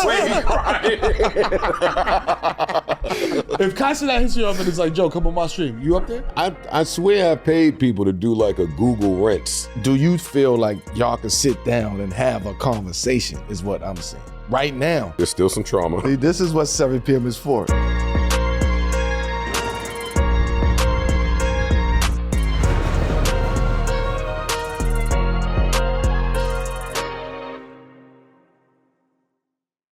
Say crying. If Constantine hits you up and it's like, Joe, come on my stream, you up there? I swear I paid people to do like a Google rinse. Do you feel like y'all can sit down and have a conversation is what I'm saying. Right now. There's still some trauma. See, this is what 7 p.m. is for.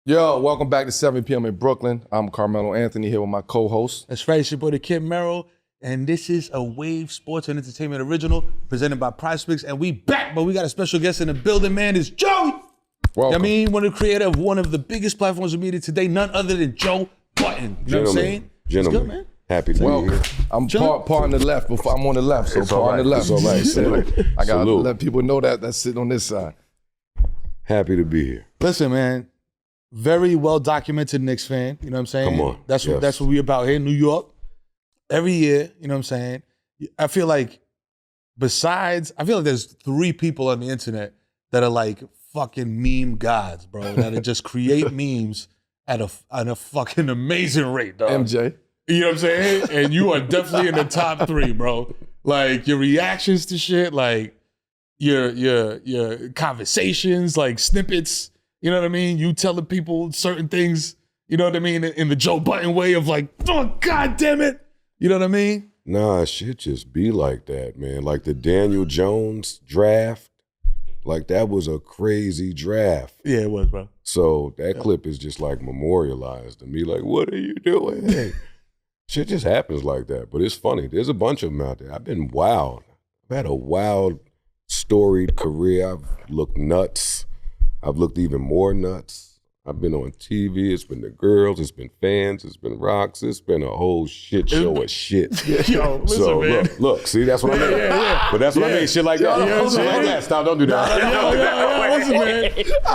Yo, welcome back to 7 p.m. in Brooklyn. I'm Carmelo Anthony here with my co-host. That's right, it's your boy, the Kid Mero, and this is a Wave Sports and Entertainment original presented by Prospects, and we back, but we got a special guest in the building, man. It's Joey. Welcome. I mean, one of the creator of one of the biggest platforms of media today, none other than Joe Budden. You know what I'm saying? Gentlemen, it's good, man. Happy to be here. I'm part on the left, before I'm on the left, so It's part all on the right. left. It's all right. Salute. I gotta Salute. let people know that that's sitting on this side. Happy to be here. Listen, man, very well documented Knicks fan. You know what I'm saying? Come on. That's what Yes. that's what we about here in New York. Every year, you know what I'm saying? I feel like there's 3 people on the internet that are like fucking meme gods, bro. That just create memes at a fucking amazing rate, dog. MJ. You know what I'm saying? And you are definitely in the top 3, bro. Like your reactions to shit, like your conversations, like snippets. You know what I mean? You telling people certain things, you know what I mean? In the Joe Budden way of like, oh, God damn it. You know what I mean? Nah, shit just be like that, man. Like the Daniel Jones draft, like that was a crazy draft. Yeah, it was, bro. So that clip is just like memorialized to me. Like, what are you doing? Hey, shit just happens like that. But it's funny. There's a bunch of them out there. I've been wild. I've had a wild, storied career. I've looked nuts. I've looked even more nuts. I've been on TV. It's been the girls. It's been fans. It's been rocks. It's been a whole shit show of shit. Yo, listen, So man. look. See, that's what I mean. Yeah. But that's what I mean. Shit like that. Yeah, Shit like that. Stop. Don't do that. Listen, man.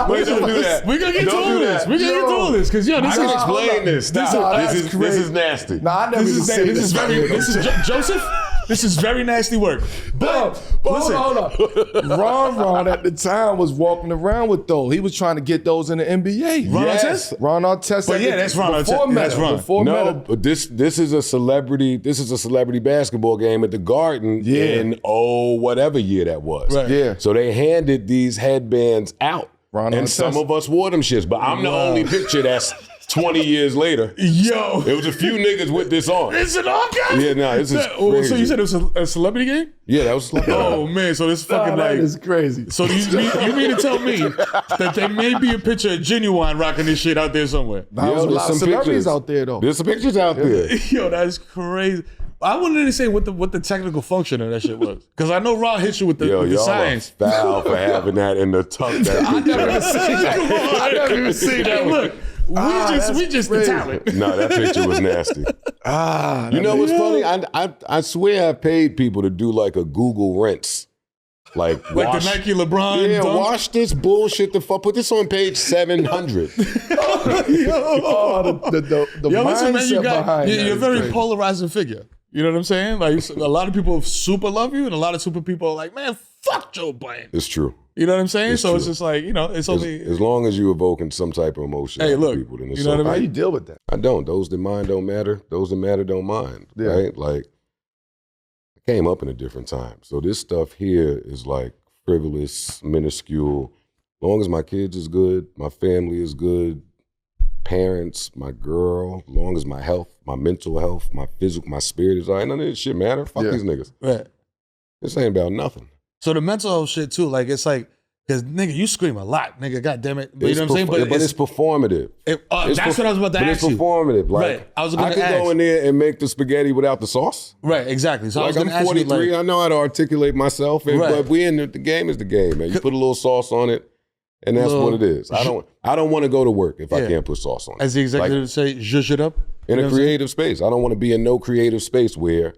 Wait, don't do that. We're gonna get to Don't all do this. that. We're gonna get to all this. Because, yo, this I can is... explain this. This is nasty. Nah, I never even seen this. This is Joseph. This is very nasty work. But listen, hold on. Ron at the time was walking around with those. He was trying to get those in the NBA. Ron Yes. Artest? Ron Artest. But yeah, that's Ron before Artest. Meta, That's Ron. Before No, Meta. but this is a celebrity. This is a celebrity basketball game at the Garden in whatever year that was. Right. Yeah. So they handed these headbands out, Ron and Artest. some of us wore them shits. But I'm the only picture that's 20 years later. yo, It was a few niggas with this on. it's an archive. Yeah, no, this is So crazy. you said it was a celebrity game? Yeah, that was like Oh man, so this fucking That like. is crazy. So you mean to tell me that there may be a picture of Genuine rocking this shit out there somewhere? There was a there's lot of some celebrities pictures. out there though. There's some pictures out there. Yo, that's crazy. I wanted to say what the technical function of that shit was, because I know Ron hit you with the, Yo, with the y'all science. are foul for having that in the tuck. That I never even picture. seen that. I never even seen that. Hey, look, we just the crazy. talent. No, that picture was nasty. You know what's funny? I swear I paid people to do like a Google rinse. Like Like wash, the Nike LeBron. yeah, dunk. wash this bullshit the fuck. Put this on page 700. Oh, the Yo, listen, mindset man, behind that you're a is very crazy. polarizing figure. You know what I'm saying? Like a lot of people super love you, and a lot of super people are like, man, fuck Joe Budden. It's true. You know what I'm saying? It's So it's true. just like, it's only. As long as you evoking some type of emotion Hey, out of look, people, then it's you know what I How mean? you deal with that? I don't. Those that mind don't matter. Those that matter don't mind. Yeah. Right? Like, I came up in a different time. So this stuff here is like frivolous, minuscule. As long as my kids is good, my family is good, parents, my girl, as long as my health, my mental health, my physical, my spirit is all right, none of this shit matter. Fuck Yeah. these niggas. Right. This ain't about nothing. So the mental health shit too, like it's like, because nigga, you scream a lot, nigga. God damn it. But you know what I'm saying? But it's performative. That's what I was about to But ask it's you. performative. Like, Right. I was gonna could ask. go in there and make the spaghetti without the sauce. Right, exactly. So I was Like, going I'm to ask you, 43. like, I know how to articulate myself. And, Right. But we in the game is the game, man. You put a little sauce on it, and that's Little- what it is. I don't want to go to work if I Yeah. can't put sauce on it. as the executive Like, say, zhuzh it up. in You know a what I'm saying? creative space. I don't want to be in no creative space where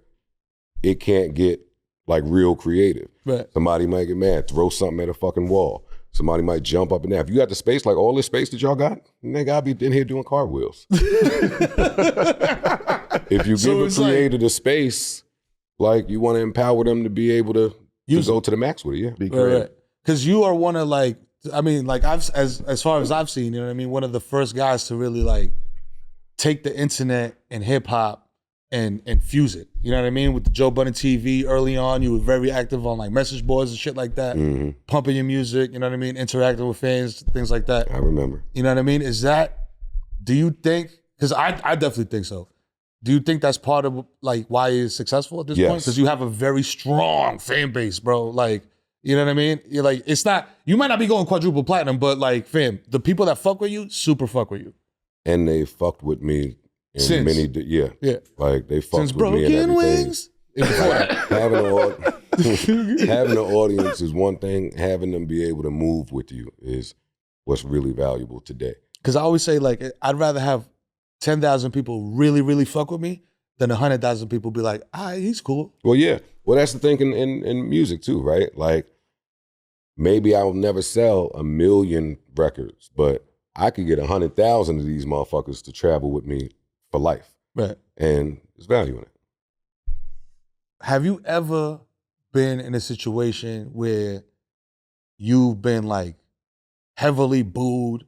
it can't get like real creative. Right. Somebody might get mad, throw something at a fucking wall. Somebody might jump up and down. If you got the space, like all this space that y'all got, nigga, I'll be in here doing cartwheels. If you So give a it's like- creator the space, like you want to empower them to be able to Use go to the max with it, yeah. Be creative. Right. Because you are one of like I mean, like as far as I've seen, you know what I mean. One of the first guys to really like take the internet and hip hop and fuse it. You know what I mean? With the Joe Budden TV early on, you were very active on like message boards and shit like that, pumping your music. You know what I mean? Interacting with fans, things like that. I remember. You know what I mean? Do you think? Because I definitely think so. Do you think that's part of like why you're successful at this point? Because you have a very strong fan base, bro. Like, you know what I mean? You're like, it's not, you might not be going quadruple platinum, but like, fam, the people that fuck with you, super fuck with you. And they fucked with me in Since. many, yeah. Like they fucked Since with me and Broken everything. Wings? Having an audience is one thing. Having them be able to move with you is what's really valuable today. Because I always say, like, I'd rather have 10,000 people really, really fuck with me than 100,000 people be like, he's cool. Well, yeah. Well, that's the thing in music too, right? Like, maybe I'll never sell 1 million records, but I could get 100,000 of these motherfuckers to travel with me for life. Right. And there's value in it. Have you ever been in a situation where you've been like heavily booed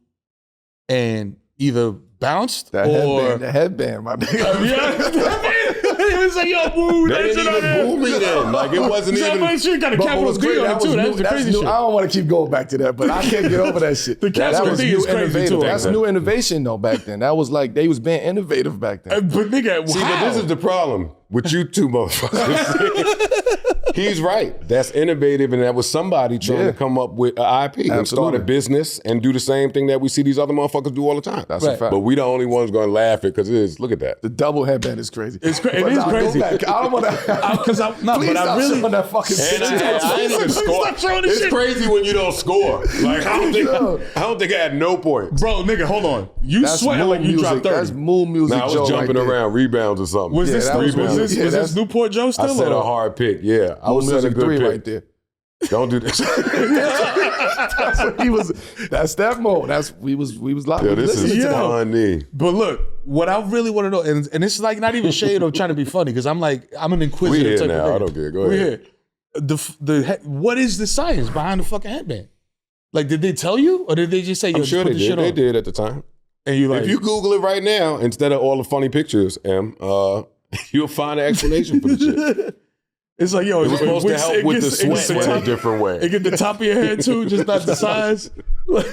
and either bounced That or headband, my nigga. He was like, yo, boo, They didn't even boo me then. Like, it wasn't even. That shit got a capital D on it too. That's the crazy shit. I don't want to keep going back to that, but I can't get over that shit. The capital D is crazy too. That's new innovation though back then. That was like, they was being innovative back then. But nigga, See, but this is the problem with you two motherfuckers. He's right. That's innovative, and that was somebody trying to come up with an IP and start a business and do the same thing that we see these other motherfuckers do all the time. That's a fact. But we the only ones going to laugh at because it is. Look at that. The double headband is crazy. It is crazy. I don't want to. Because I really on that fucking shit. I ain't even score. It's crazy when you don't score. Like I don't think I had no points. Bro, nigga, hold on. You sweat like you dropped 30. That's mood music. I was jumping around rebounds or something. Was this Newport Joe still? I said a hard pick. Yeah, I was saying a good pick. Right there. Don't do this. That's what he was. That's that mode. We was like. Yeah, this is funny. But look, what I really want to know, and it's like not even shade of trying to be funny, because I'm an inquisitive We type here of now. nigga. I don't care. Go ahead. What is the science behind the fucking headband? Like, did they tell you, or did they just say, "Yo, I'm sure put they the did. shit on"? They did at the time. And you like, if you Google it right now, instead of all the funny pictures, you'll find an explanation for the shit. It's like, yo, It was supposed to help with the sweat in a different way. It get the top of your head too, just not the size. Like,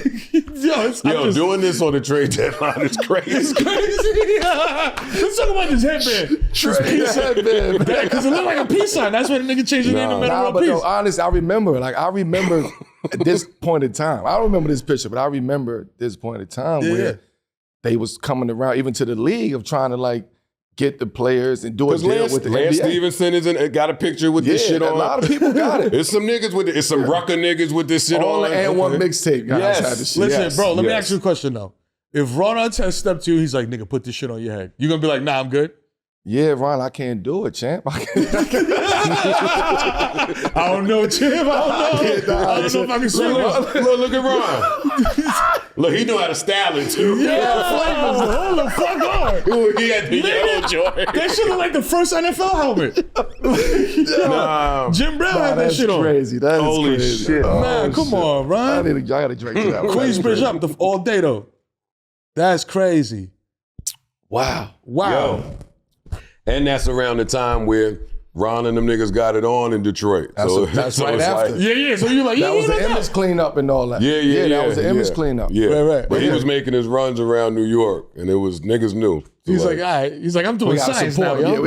doing this on the trade deadline is crazy. It's crazy. Let's talk about this headband. Trade headband, because it looked like a peace sign. That's why the nigga changed the name to Mero but Peace. no, honest, I remember at this point in time. I don't remember this picture, but I remember this point in time where they was coming around even to the league of trying to like get the players and do a deal with the Lance NBA. Stevenson got a picture with this shit on. A lot of people got it. There's some niggas with it. It's some rucker niggas with this shit on. And one mixtape. Yes. Listen, bro, let me ask you a question though. If Ron Artest stepped to you, he's like, nigga, put this shit on your head. You gonna be like, nah, I'm good? Yeah, Ron, I can't do it, champ. I don't know, champ. I don't know if I can swing it. Look at Ron. Look, he know how to style it too. Hold the fuck on. He had the yellow Jordan. That shit look like the first NFL helmet. Jim Brown had that shit on. Crazy. That is Holy crazy. shit. Man, come on, Ron. I got to drink to that one. Queensbridge up all day though. That's crazy. Wow. Yo. And that's around the time where Ron and them niggas got it on in Detroit. That's right it's after. Like, Yeah. So you're like, That was the image cleanup and all that. Yeah. That was the image cleanup. Yeah. Right. But he was making his runs around New York, and it was niggas new. So He's like, all right. He's like, I'm doing We got science now, support. yo.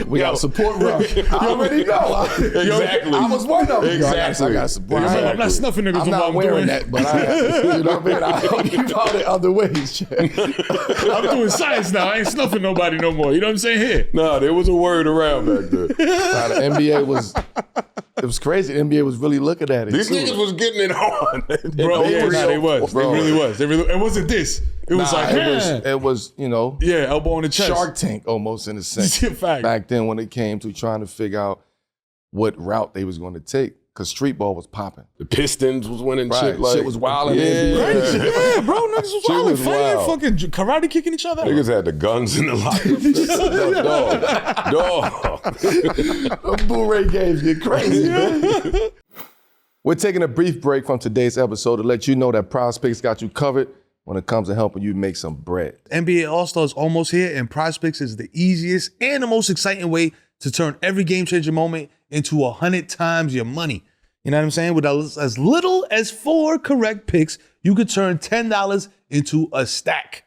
We got support run. I already know. Exactly. I was one of them. Exactly. I got support. Exactly. I'm not snuffing niggas I'm with not what I'm wearing doing. that, but you know what I mean? I hope you found it other ways. I'm doing science now. I ain't snuffing nobody no more. You know what I'm saying? Here. No, there was a word around back then. The NBA was crazy. The NBA was really looking at it. These niggas was getting it on. Bro, they was. Bro. They really was. It wasn't this. It was it was, elbow on the chest. Shark Tank almost in a sense. Fact. Back then when it came to trying to figure out what route they was going to take, because street ball was popping. The Pistons was winning Right. shit. Like, Shit was wild in the Crazy. NBA. Yeah, bro, niggas was Shit wild. was Fighting, wild. fucking karate kicking each other. Niggas had the guns in the locker. Dog. Them Blu-ray games get crazy, man. We're taking a brief break from today's episode to let you know that Prize Picks got you covered when it comes to helping you make some bread. NBA All-Star is almost here, and Prize Picks is the easiest and the most exciting way to turn every game-changing moment into 100 times your money. You know what I'm saying? With as little as 4 correct picks, you could turn $10 into a stack.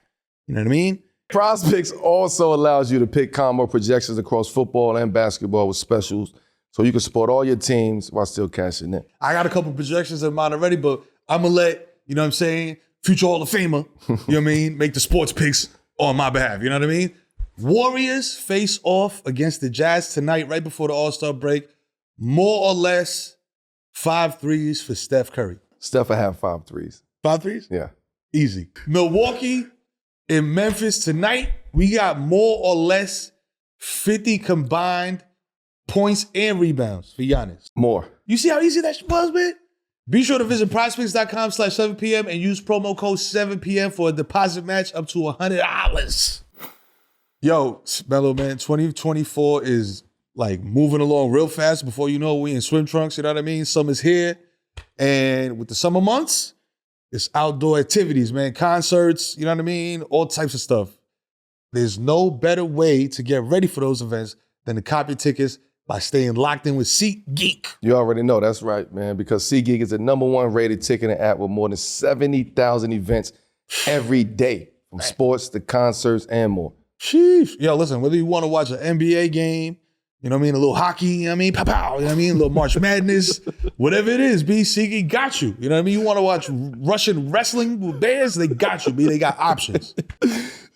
You know what I mean? Prize Picks also allows you to pick combo projections across football and basketball with specials, so you can support all your teams while still cashing in. I got a couple projections in mind already, but I'm going to let, you know what I'm saying, future Hall of Famer, you know what I mean, make the sports picks on my behalf. You know what I mean? Warriors face off against the Jazz tonight, right before the All-Star break. More or less 5 threes for Steph Curry. Steph will have 5 threes. 5 threes? Yeah. Easy. Milwaukee in Memphis tonight, we got more or less 50 combined points and rebounds for Giannis. More. You see how easy that shit was, man? Be sure to visit prizepicks.com/7pm and use promo code 7pm for a deposit match up to $100. Yo, Melo, man, 2024 is like moving along real fast. Before you know, we in swim trunks, you know what I mean? Summer's here. And with the summer months, it's outdoor activities, man. Concerts, you know what I mean? All types of stuff. There's no better way to get ready for those events than to cop your tickets by staying locked in with SeatGeek. You already know, that's right, man, because SeatGeek is the #1 rated ticketing app with more than 70,000 events every day, from sports to concerts and more. Sheesh. Yo, listen, whether you want to watch an NBA game, you know what I mean, a little hockey, you know what I mean, pow-pow, you know what I mean, a little March Madness, whatever it is, B, SeatGeek got you. You know what I mean? You want to watch Russian wrestling with bears, they got you, B, they got options.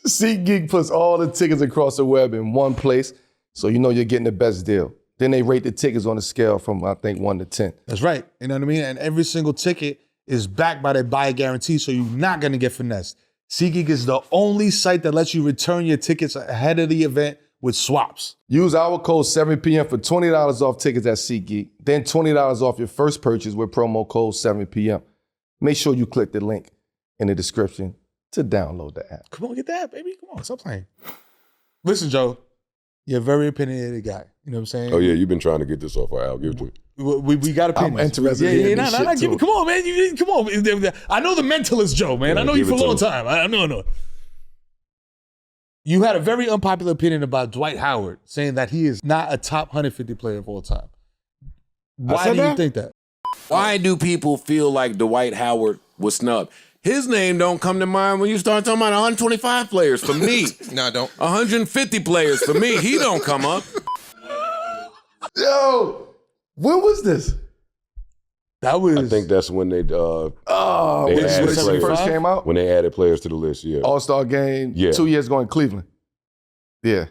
SeatGeek puts all the tickets across the web in one place, so you know you're getting the best deal. Then they rate the tickets on a scale from, I think, 1 to 10. That's right. You know what I mean? And every single ticket is backed by their buyer guarantee, so you're not going to get finessed. SeatGeek is the only site that lets you return your tickets ahead of the event with swaps. Use our code 7pm for $20 off tickets at SeatGeek, then $20 off your first purchase with promo code 7pm. Make sure you click the link in the description to download the app. Come on, get that, baby. Come on, stop playing. Listen, Joe, you're a very opinionated guy. You know what I'm saying? Oh, yeah, you've been trying to get this off. I'll give it to you. We got opinions. I'm interested in this shit, too. Come on, man. Come on. I know the mentalist, Joe, man. Yeah, I know you for a long me. time. I know. You had a very unpopular opinion about Dwight Howard, saying that he is not a top 150 player of all time. Why do you think that? Why do people feel like Dwight Howard was snubbed? His name don't come to mind when you start talking about 125 players for me. No, I don't. 150 players for me. He don't come up. Yo, when was this? That was. I think that's when they When added this shit players. first came out? When they added players to the list, yeah. All-Star game, Yeah. 2 years ago in Cleveland. Yeah.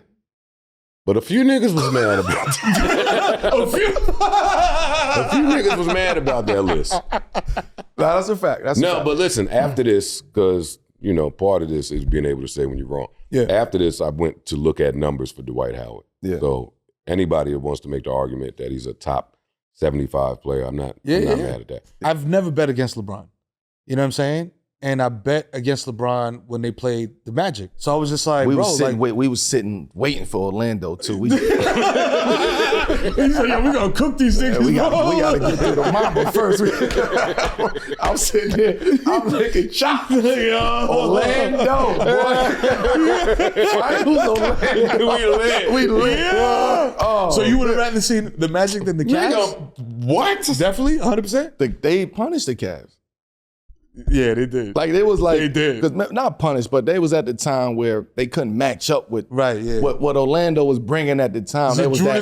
But a few niggas was mad about that. a few niggas was mad about that list. No, that's a fact. That's a No, fact. but listen, after this, because, you know, part of this is being able to say when you're wrong. Yeah. After this, I went to look at numbers for Dwight Howard. Yeah. So anybody that wants to make the argument that he's a top 75 player, I'm not mad at that. I've never bet against LeBron. You know what I'm saying? And I bet against LeBron when they played the Magic. So I was just like, we bro, was sitting waiting for Orlando too. We he's like, yo, we gonna cook these things. we gotta get through the Mamba first. I'm sitting here, I'm looking chopped. Orlando, boy. Finals Orlando. We lit. Yeah. Oh, So you would have rather seen the Magic than the Cavs? What? Definitely, 100%. they punished the Cavs. Yeah, they did. Like they was like, They did. 'cause not punished, but they was at the time where they couldn't match up with Right, yeah. what Orlando was bringing at the time. They was they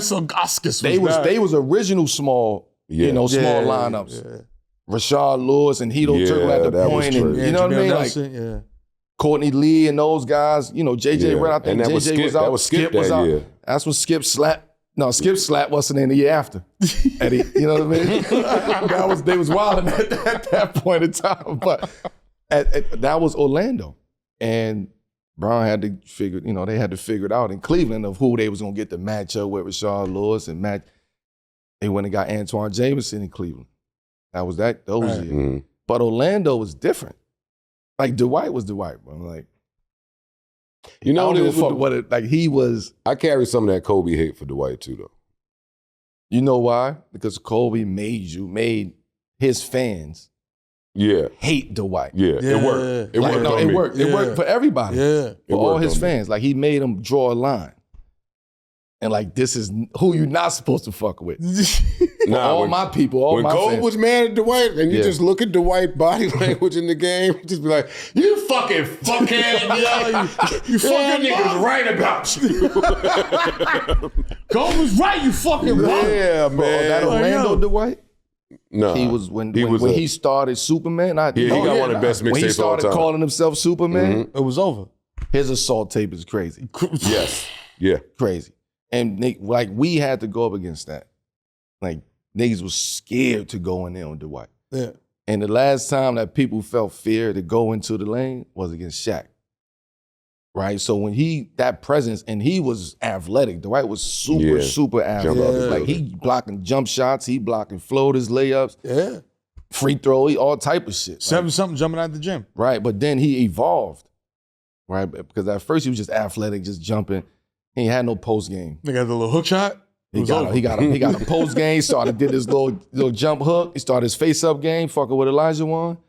was original small, Yeah. small lineups. Yeah. Rashard Lewis and Hito Turtle at the that was point, and true. you know what I Jamel mean? Nelson, Like Courtney Lee and those guys. JJ Yeah. Redd. I think And that JJ was Skip- was out. that was Skip was that out. year. That's when Skip slapped. No, Skip slap wasn't in the year after. Eddie, you know what I mean? They was wilding at that point in time. But that was Orlando. And Brown had to figure, they had to figure it out in Cleveland of who they was gonna get the matchup with Rashard Lewis and they went and got Antoine Jameson in Cleveland. That was those Right. years. Mhm. But Orlando was different. Like Dwight was Dwight, bro. Like You I know don't give a what it fuck is? what it like he was. I carry some of that Kobe hate for Dwight too, though. You know why? Because Kobe made his fans hate Dwight. Yeah, it worked. It worked. It worked. It worked for everybody. Yeah. For all his fans. Like, he made them draw a line. And like, this is who you're not supposed to fuck with. All my people, all my fans. When Cole was mad at Dwight, and you just look at Dwight's body language in the game, just be like, you fucking fuckhead, you fucking niggas right about you. Cole was right, you fucking wrong. Yeah, man. That Orlando Dwight? No. He was when he started Superman. He got one of the best mixtapes all the time. When he started calling himself Superman, it was over. His assault tape is crazy. Yes. Yeah. Crazy. And like, we had to go up against that. Like, niggas was scared to go in there on Dwight. Yeah. And the last time that people felt fear to go into the lane was against Shaq. Right? So when that presence, and he was athletic. Dwight was super athletic. Like, he blocking jump shots, he blocking floaters, layups. Yeah. Free throw, all type of shit. 7-something jumping out the gym. Right, but then he evolved. Right? Because at first he was just athletic, just jumping. He had no post game. They got the little hook shot. He got a post game. Did his little jump hook. He started his face up game, fucking with Elijah Wan.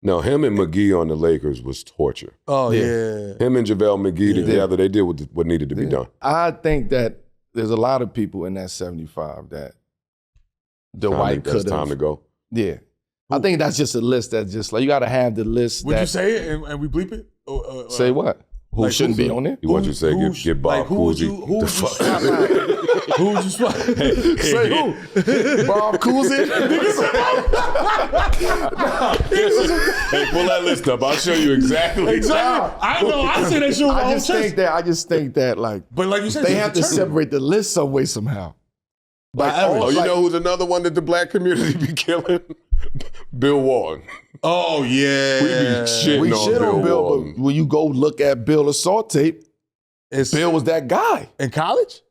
No, him and McGee on the Lakers was torture. Oh yeah. Him and JaVale McGee together, they did what needed to be done. I think that there's a lot of people in that 75 that Dwight could have. Time to go. Yeah, I think that's just a list that just like, you got to have the list. Would you say it and we bleep it? Say what? Who like, shouldn't be on there? You want you to say get Bob Cousy. Who would you swap out? Who would you swap? Say who? Bob Cousy? Hey, pull that list up. I'll show you exactly. I know. I say that shit. I just think that like, but like you said, they have to separate the list some way somehow. Like, you know who's another one that the black community be killing? Bill Walton. Oh yeah, we be shit on Bill, but when you go look at Bill assault tape, Bill was that guy in college,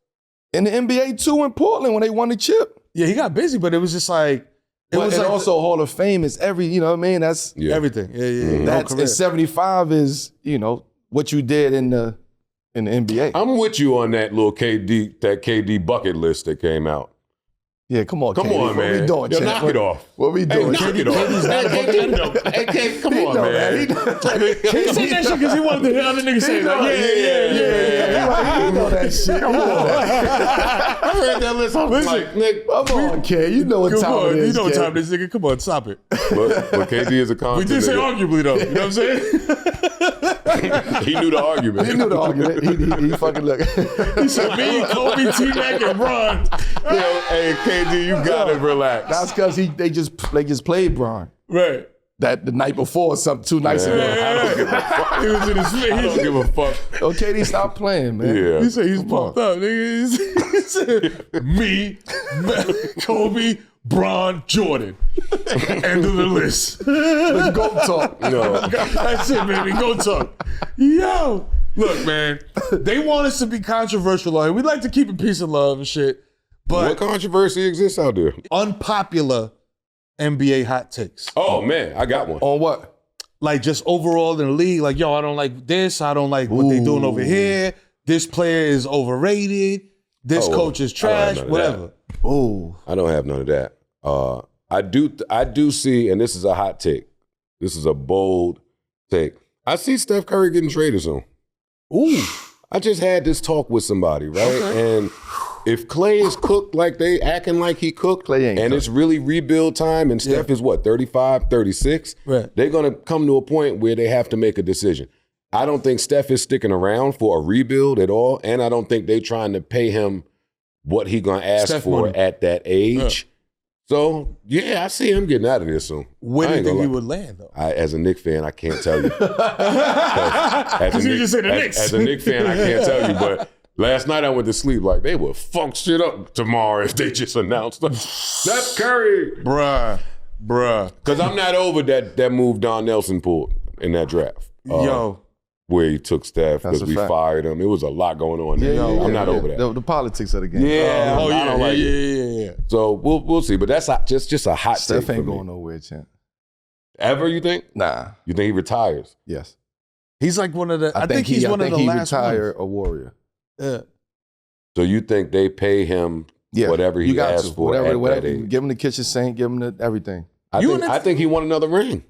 in the NBA too, in Portland when they won the chip. Yeah, he got busy, but it was just like also Hall of Fame is you know what I mean? That's everything. Yeah. Mm-hmm. That's in 75 is what you did in the NBA. I'm with you on that little KD bucket list that came out. Yeah, come on, man. What we doing, Yo, knock it off. What we doing? Knock it off. Hey, come on, man. He said that shit because he wanted to hear other niggas say like, yeah. You know that shit. Come on. I read that list. I'm like, Nick, come on, K. You know what time it is. You know what time it is, nigga. Come on, stop it. But KD is a constant. We did say arguably though. You know what I'm saying? He knew the argument. He fucking look. He said me, Kobe, T-Mac, and Bron. Yo, hey, KD, you gotta relax. That's because they just played Bron. Right. That the night before or something, 2 nights ago. I don't give a fuck. He was in his face. I don't give a fuck. Okay, KD, stop playing, man. Yeah. He said he's pumped up, nigga. He said, me, Kobe, Bron, Jordan. End of the list. Let's go talk. No. That's it, baby. Go talk. Yo. Look, man. They want us to be controversial on here. We like to keep it peace and love and shit. But what controversy exists out there? Unpopular NBA hot takes. Oh, man. I got one. On what? Like just overall in the league. Like, yo, I don't like this. I don't like what they doing over here. This player is overrated. This coach is trash. Whatever. Oh, I don't have none of that. I do see, and this is a hot take. This is a bold take. I see Steph Curry getting traded soon. Ooh. I just had this talk with somebody, right? Okay. And if Clay is cooked like they acting like he cooked, and it's really rebuild time, and Steph is what, 35, 36? Right. They're going to come to a point where they have to make a decision. I don't think Steph is sticking around for a rebuild at all, and I don't think they're trying to pay him what he going to ask Steph for money at that age. So, yeah, I see him getting out of there soon. Where do you think he would land, though? As a Knicks fan, I can't tell you. As a Knicks fan, I can't tell you, but last night I went to sleep like they would funk shit up tomorrow if they just announced Steph Curry. Bruh. Because I'm not over that move Don Nelson pulled in that draft. Where he took Steph because we fired him. It was a lot going on there. I'm not over that. The politics of the game. Yeah. I don't like it. So we'll see. But that's just a hot take. Steph ain't going nowhere, champ. Ever, you think? Nah. You think he retires? Yes. He's like one of the. I think he's one of the last ones. Retire a Warrior. Yeah. So you think they pay him whatever he asks for? Whatever. Give him the kitchen sink. Give him everything. I think he won another ring.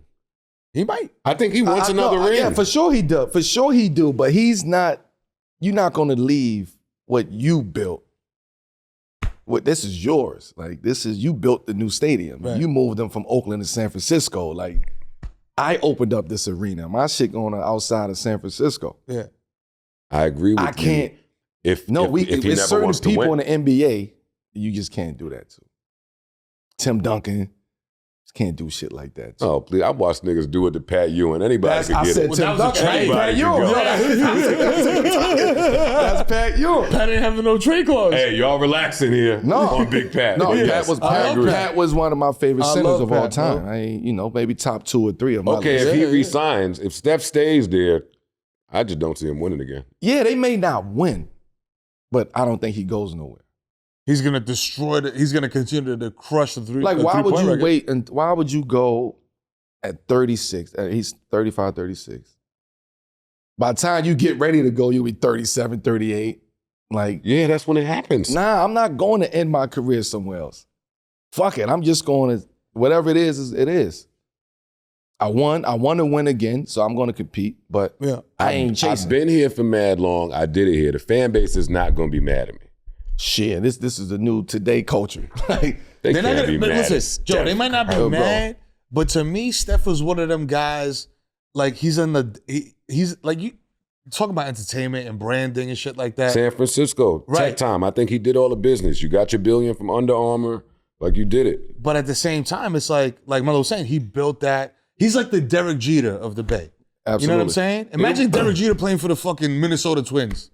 He might. I think he wants another ring. Yeah, for sure he does. For sure he do. But he's not. You're not going to leave what you built. This is yours. Like you built the new stadium. Right. You moved them from Oakland to San Francisco. Like I opened up this arena. My shit going on outside of San Francisco. Yeah. I agree with you. I can't. If he there's never certain wants to people win. in the NBA you just can't do that to. Tim Duncan just can't do shit like that. Oh, please. I watched niggas do it to Pat Ewing. Anybody could I get said it. Tim Duncan. That's Anybody Pat Ewing. could go. That's Pat Ewing. Pat ain't having no trade clause. Hey, y'all relaxing here on Big Pat. No, Yes, I agree. Pat was one of my favorite I centers love of all Pat, time. bro. Maybe top 2 or 3 of my Okay, list. if he resigns, if Steph stays there, I just don't see him winning again. Yeah, they may not win, but I don't think he goes nowhere. He's gonna destroy He's gonna continue to crush the three. Like, why would you record. wait and why would you go at 36? He's 35, 36. By the time you get ready to go, you'll be 37, 38. Like, Yeah, that's when it happens. nah, I'm not going to end my career somewhere else. Fuck it. I'm just going to, whatever it is, it is. I want to win again, so I'm going to compete, but Yeah. I ain't chasing. I've been here for mad long. I did it here. The fan base is not going to be mad at me. Shit, this is the new today culture. Like, They They're not can't gonna. be But mad. listen, Joe, they might not be Bro. mad, but to me, Steph was one of them guys. Like he's like you talk about entertainment and branding and shit like that. San Francisco, Right. tech time. I think he did all the business. You got your billion from Under Armour. Like, you did it. But at the same time, it's like Melo was saying, he built that. He's like the Derek Jeter of the Bay. absolutely. You know what I'm saying? Imagine Derek Jeter playing for the fucking Minnesota Twins.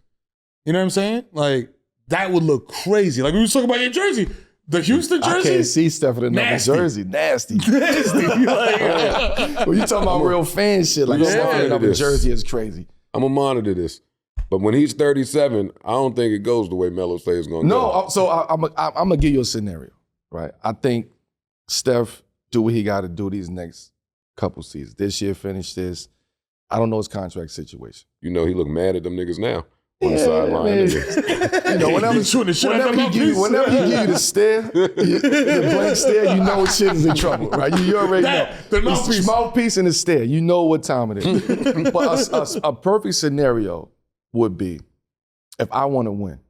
You know what I'm saying? Like, that would look crazy. Like, we was talking about your jersey. The Houston I jersey? can't see Steph in another Nasty. jersey. Nasty. Nasty. Like, When you talking about real fan shit, like Yeah, Steph in it another is. jersey is crazy. I'm going to monitor this. But when he's 37, I don't think it goes the way Melo says it's going to go. No, so I'm gonna give you a scenario, right? I think Steph do what he got to do these next couple seasons. This year, finish this. I don't know his contract situation. You know, he look mad at them niggas now on the Yeah, sideline. man. Nigga. You know, whenever You chewing the shit out of he my give you, piece. whenever he give you the stare, the blank stare, you know shit is in trouble, right? You already know. The mouthpiece. It's mouthpiece and the stare. You know what time it is. But a perfect scenario would be if I want to win.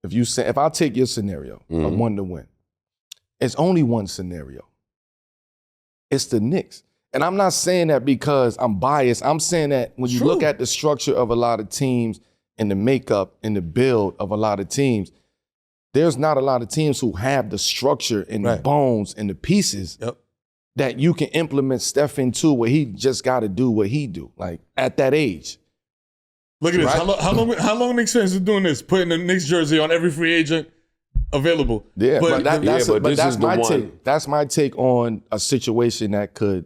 If I take your scenario, I Mhm. want to win. It's only one scenario. It's the Knicks. And I'm not saying that because I'm biased. I'm saying that when you True. look at the structure of a lot of teams and the makeup and the build of a lot of teams, there's not a lot of teams who have the structure and the Right. bones and the pieces Yep. that you can implement Steph into where he just got to do what he do, like at that age. Look at this. Right. How long Knicks fans is doing this? Putting the Knicks jersey on every free agent available. Yeah, but, but this that's is the my one- take. That's my take on a situation that could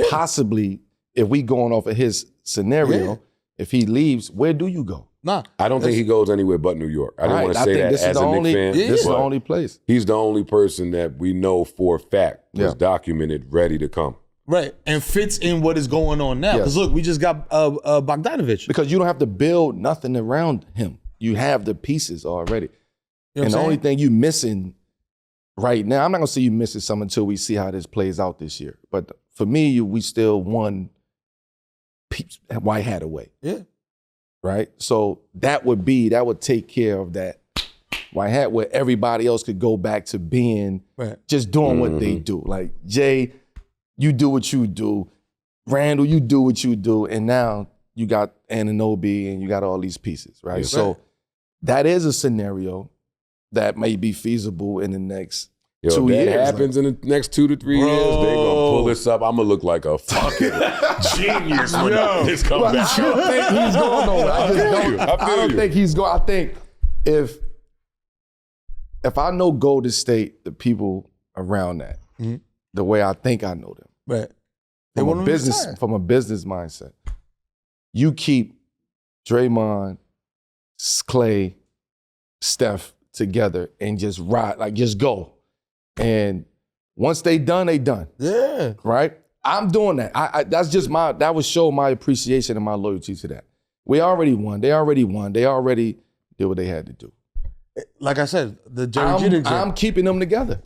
possibly, if we going off of his scenario, Yeah. if he leaves, where do you go? Nah. I don't think he goes anywhere but New York. I didn't Right, want to I say think that this is as the a only- Knicks fan. This is the but only place. He's the only person that we know for a fact was Yeah. documented, ready to come. Right. And fits in what is going on now. Yes. Because look, we just got Bogdanovich. Because you don't have to build nothing around him. You have the pieces already. You know And the what I'm only saying? thing you missing right now, I'm not gonna say you missing some until we see how this plays out this year. But for me, we still one white hat away, Yeah. right? So that would take care of that white hat where everybody else could go back to being Right. just doing what they do. Like Jay, you do what you do. Randall, you do what you do. And now you got Anunoby and you got all these pieces, right? Yeah. So that is a scenario that may be feasible in the next Yo, 2 if that years. happens in the next 2 to 3 years, they gonna pull this up. I'm gonna look like a fucking genius when this comes Well, back. I don't think he's going nowhere. I just don't. I don't think he's going. I think if I know Golden State, the people around that, Mhm. the way I think I know them, Right. They want him to retire. from a business mindset, you keep Draymond, Clay, Steph together and just ride, like just go. And once they done, they done. Yeah. Right? I'm doing that. That's just that would show my appreciation and my loyalty to that. We already won. They already won. They already did what they had to do. Like I said, the Jerry Jeter I'm keeping them together.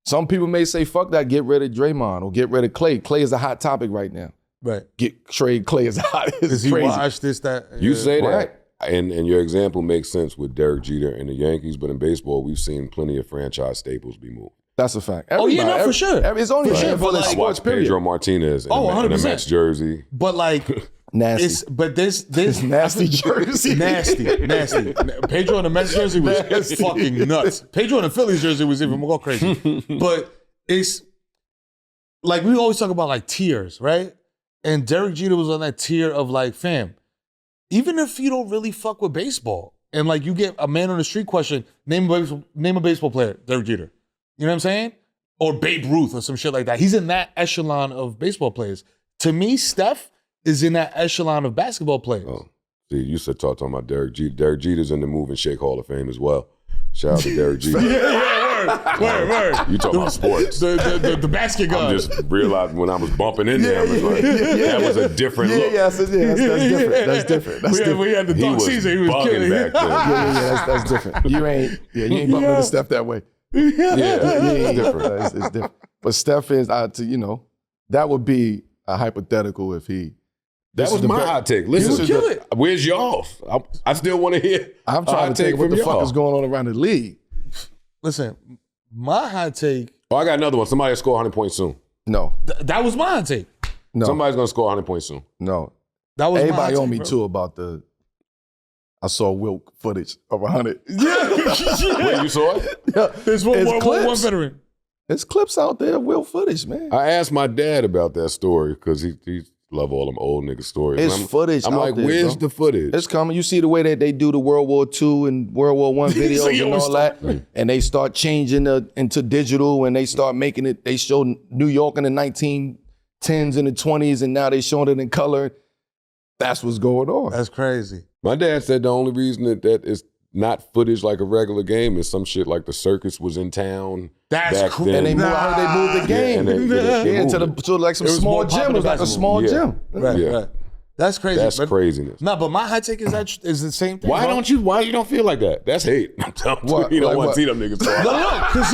Some people may say, fuck that, get rid of Draymond or get rid of Clay. Clay is a hot topic right now. Right. Trade Clay is hot. It's Because he crazy. watched this, that. You say that, Right. and your example makes sense with Derek Jeter and the Yankees, but in baseball, we've seen plenty of franchise staples be moved. That's a fact. Oh, yeah, no, for sure. It's only For a sure, handful but of like- I sports, watched period. Pedro Martinez in, Oh, in a 100%. Mets jersey. But like, Nasty. this Nasty jersey. nasty. Pedro in the Mets jersey was Nasty. fucking nuts. Pedro in the Phillies jersey was even more crazy. But it's like we always talk about like tiers, right? And Derek Jeter was on that tier of like, fam, even if you don't really fuck with baseball, and like you get a man on the street question, name a baseball player, Derek Jeter. You know what I'm saying? Or Babe Ruth or some shit like that. He's in that echelon of baseball players. To me, Steph is in that echelon of basketball players. Oh, see, you said talking about Derek Jeter. Derek Jeter's in the Move and Shake Hall of Fame as well. Shout out to Derek Jeter. Word. You talking about sports. The basket gun. I'm just realizing when I was bumping in there, I was like, that was a different look. That's different. That's different. We had the He dunk was season. He was bugging killing back then. That's different. You ain't bumping into Steph that way. It's different. It's different. But Steph is, that would be a hypothetical if he. That was my hot take. Listen, kill it. Where's y'all's? I still want to hear. I'm a trying hot to think take what from the fuck y'all. is going on around the league. Listen, my hot take, Oh, I got another one. Somebody will score 100 points soon. No, that was my hot take. no, Somebody's gonna score 100 points soon. no. That was my Everybody hot on take, me bro. too about the. I saw Wilt footage of 100. Wait, you saw it? There's one It's clips. veteran. There's clips out there of Wilt footage, man. I asked my dad about that story because he love all them old nigga stories. It's And footage I'm out like, there, where's bro. the footage? It's coming. You see the way that they do the World War II and World War I videos So you and always all that, and they start changing into digital, and they start making it. They show New York in the 1910s and the 20s, and now they showing it in color. That's what's going on. That's crazy. My dad said the only reason that it's not footage like a regular game is some shit like the circus was in town. That's back cool. then. And they moved the game. and they moved it. to like some It was small more gym. It popular was like a basketball. small Yeah. gym. Right, Yeah. right. That's crazy. That's but, craziness. No, but my hot take is the same thing. Why bro. you don't feel like that? That's hate. I'm telling you, What? you don't Like want what? to see them niggas talk. No, because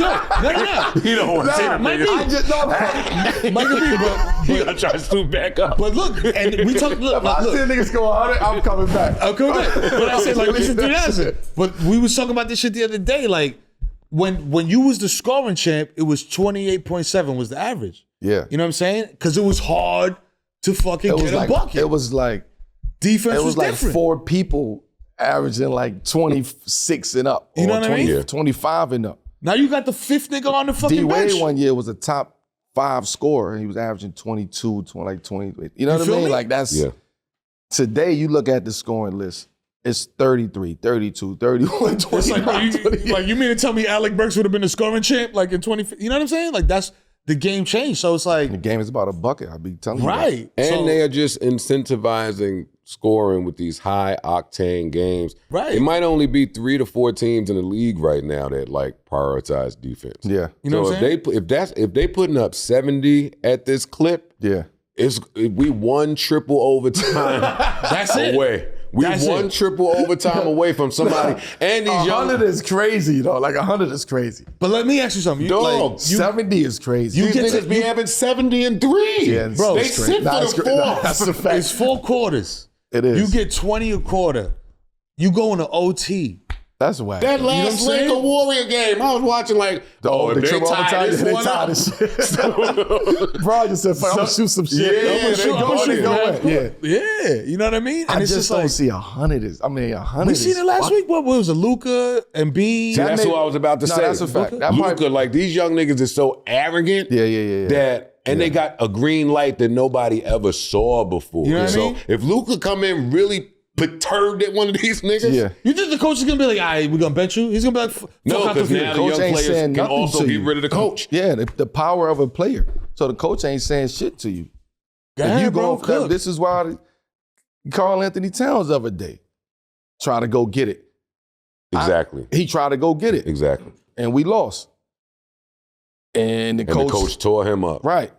no. You don't want to see them might niggas. be. Might be, You gotta try to stoop back up. but look, and we talk. Look, niggas go 100, I'm coming back. I'm coming back. But I said, like, listen to that. But we was talking about this shit the other day. Like, when you was the scoring champ, it was 28.7 was the average. Yeah. You know what I'm saying? Because it was hard to fucking It get was a like bucket. it was like Defense it was like different. 4 people averaging like 26 and up. You know or what I mean? 20, 25 and up. Now you got the fifth nigga on the fucking D bench. Wade one year was a top 5 scorer, and he was averaging 22, 20. You know You what I feel mean? me? Like that's Yeah. today. You look at the scoring list. It's 33, 32, 31, It's 29, like, bro, 28. you mean to tell me Alec Burks would have been the scoring champ like in 20? You know what I'm saying? Like that's the game changed. So it's like The game is about a bucket. I be telling you. right. And So- they are just incentivizing scoring with these high octane games. Right. It might only be 3 to 4 teams in the league right now that like prioritize defense. Yeah, You know so what I'm saying? if they putting up 70 at this clip, yeah. we won triple overtime That's it. away. We That's won it. triple overtime away from somebody. And these young 100 is crazy, though. Like 100 is crazy. But let me ask you something. You, Dog, like, 70 is crazy. you these get to- niggas be having 70 and 3. Yeah, Bro, they it's sit crazy. Nah, for it's the cra- nah, fourth. that's a fact. it's 4 quarters. It is. You get 20 a quarter. You go into OT. That's whack. That though. last what I'm saying? Laker Warrior game, I was watching like, the if triple overtime, this they one tied up. this shit. Bro just said, "Fuck, I'm gonna shoot some shit." Yeah, I'm gonna they shoot, I'm gonna going shoot, in, go in. Yeah. Yeah, you know what I mean? And I it's just just don't like see 100 is. I mean, 100. we seen is it last fuck- week. What was it? Luka and B. See, that's made- what I was about to No, say. that's a fact. That Luka, probably- like these young niggas is so arrogant Yeah. that, and they got a green light that nobody ever saw before. You know what I so mean? if Luka come in really perturbed at one of these niggas, Yeah. You think the coach is gonna be like, all right, we're gonna bench you? He's gonna be like, fuck no, out the because now field. the Coach young ain't players saying can nothing also to get you. rid of the coach. Yeah, the power of a player. So the coach ain't saying shit to you. Go If ahead, you bro, go, cook. this is why Carl Anthony Towns the other day try to go get it. Exactly. He tried to go get it, Exactly. and we lost. And the And coach, the coach tore him up. right.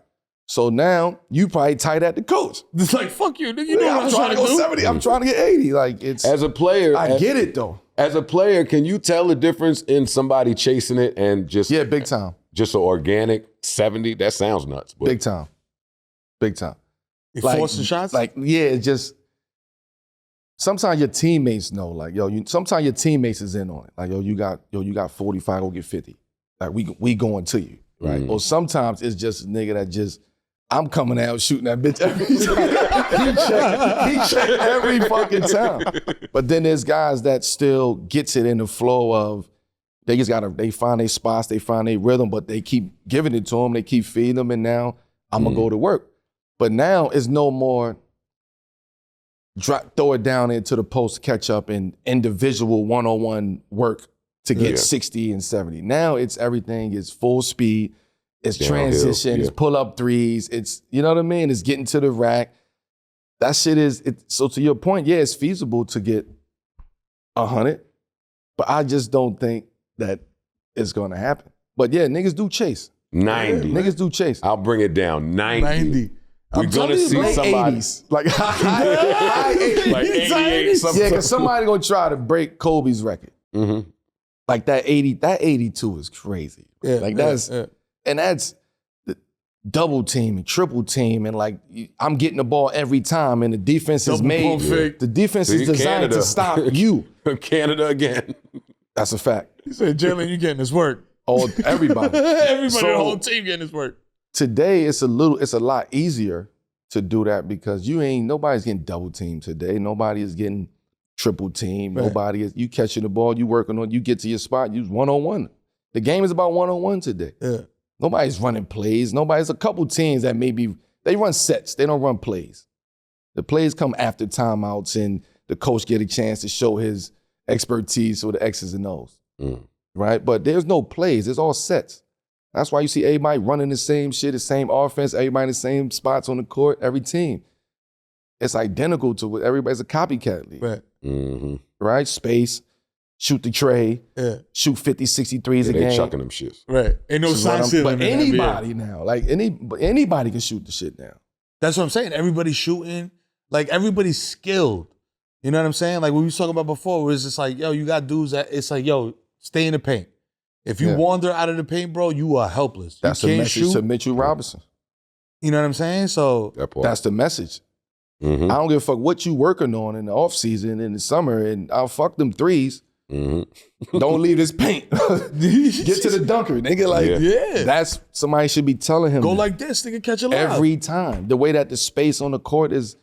So now you probably tight at the coach. It's like, fuck you, nigga. You know what I'm trying to go do? 70. I'm trying to get 80. Like it's. As a player, I get it though. As a player, can you tell the difference in somebody chasing it and just Yeah, big time. just an organic 70, that sounds nuts. But Big time. You forcing shots? Like, yeah, it's just, sometimes your teammates know, like, sometimes your teammates is in on it. Like, you got 45, go get 50. Like, we going to you, right? Or sometimes it's just a nigga that just, I'm coming out shooting that bitch every time. He check every fucking time. But then there's guys that still gets it in the flow of, they find their spots, they find their rhythm, but they keep giving it to them, they keep feeding them, and now I'm gonna go to work. But now it's no more throw it down into the post catch up and individual one-on-one work to get 60 and 70. Now it's everything is full speed, it's transition, it's pull up threes, it's, you know what I mean? It's getting to the rack. That shit is, so to your point, yeah, it's feasible to get 100, but I just don't think that it's gonna happen. But yeah, niggas do chase. 90. Niggas do chase. I'll bring it down. 90. We're going to see somebody. 80s. Like high 80s. Like 88. Yeah, because somebody going to try to break Kobe's record. Mm-hmm. Like that 82 is crazy. Yeah, like that's, and that's the double team and triple team. And like, I'm getting the ball every time and the defense is made. The defense is designed to stop you. Canada again. That's a fact. You said, Jalen, you getting this work. Oh, everybody. The whole team getting this work. Today, it's a lot easier to do that because nobody's getting double teamed today. Nobody is getting triple teamed. Right. Nobody is, you catching the ball, you working on, you get to your spot, you one-on-one. The game is about one-on-one today. Yeah. Nobody's running plays. Nobody's a couple teams that they run sets. They don't run plays. The plays come after timeouts and the coach get a chance to show his expertise with the X's and O's. Right? But there's no plays. It's all sets. That's why you see everybody running the same shit, the same offense, everybody in the same spots on the court, every team. It's identical to what everybody's a copycat league. Right. Mm-hmm. Right? Space, shoot the tray, shoot 50, 60 threes a game. They chucking them shits. Right. Ain't no sign ceiling. But anybody now, like anybody can shoot the shit now. That's what I'm saying. Everybody's shooting. Like everybody's skilled. You know what I'm saying? Like what we was talking about before, where it's just like, yo, you got dudes that it's like, yo, stay in the paint. If you wander out of the paint, bro, you are helpless. That's the message to Mitchell Robinson. You know what I'm saying? So that's the message. Mm-hmm. I don't give a fuck what you working on in the off season, in the summer, and I'll fuck them threes. Mm-hmm. Don't leave this paint. Get to the dunker, nigga. Like, that's somebody should be telling him. Go like this, nigga, catch a lob. Every time. The way that the space on the court is,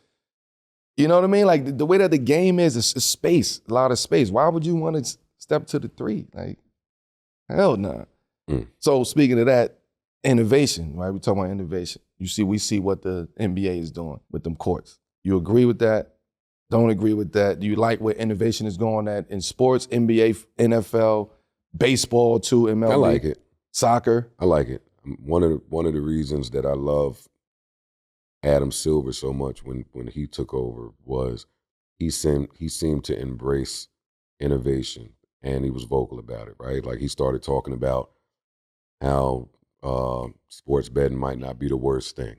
you know what I mean? Like the way that the game is space, a lot of space. Why would you want to step to the three? Like, hell no. Nah. So speaking of that, innovation, right? We're talking about innovation. We see what the NBA is doing with them courts. You agree with that? Don't agree with that? Do you like where innovation is going at in sports, NBA, NFL, baseball too, MLB? I like it. Soccer? I like it. One of the reasons that I love Adam Silver so much when he took over was he seemed to embrace innovation. And he was vocal about it, right? Like he started talking about how sports betting might not be the worst thing.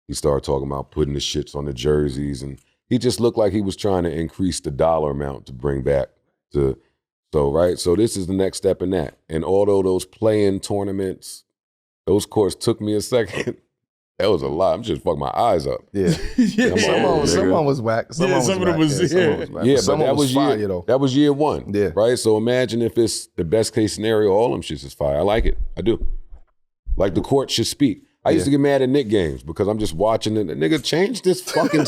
He started talking about putting the shits on the jerseys, and he just looked like he was trying to increase the dollar amount to bring back to. So this is the next step in that. And although those play-in tournaments, those courts took me a second. That was a lot. I'm just fucking my eyes up. Yeah. Someone was whack. Some of them was whack. Yeah, but that was fire, year, though. That was year one. Yeah. Right? So imagine if it's the best case scenario, all them shits is fire. I like it. I do. Like the court should speak. I used to get mad at Knick games because I'm just watching it. The nigga, change this fucking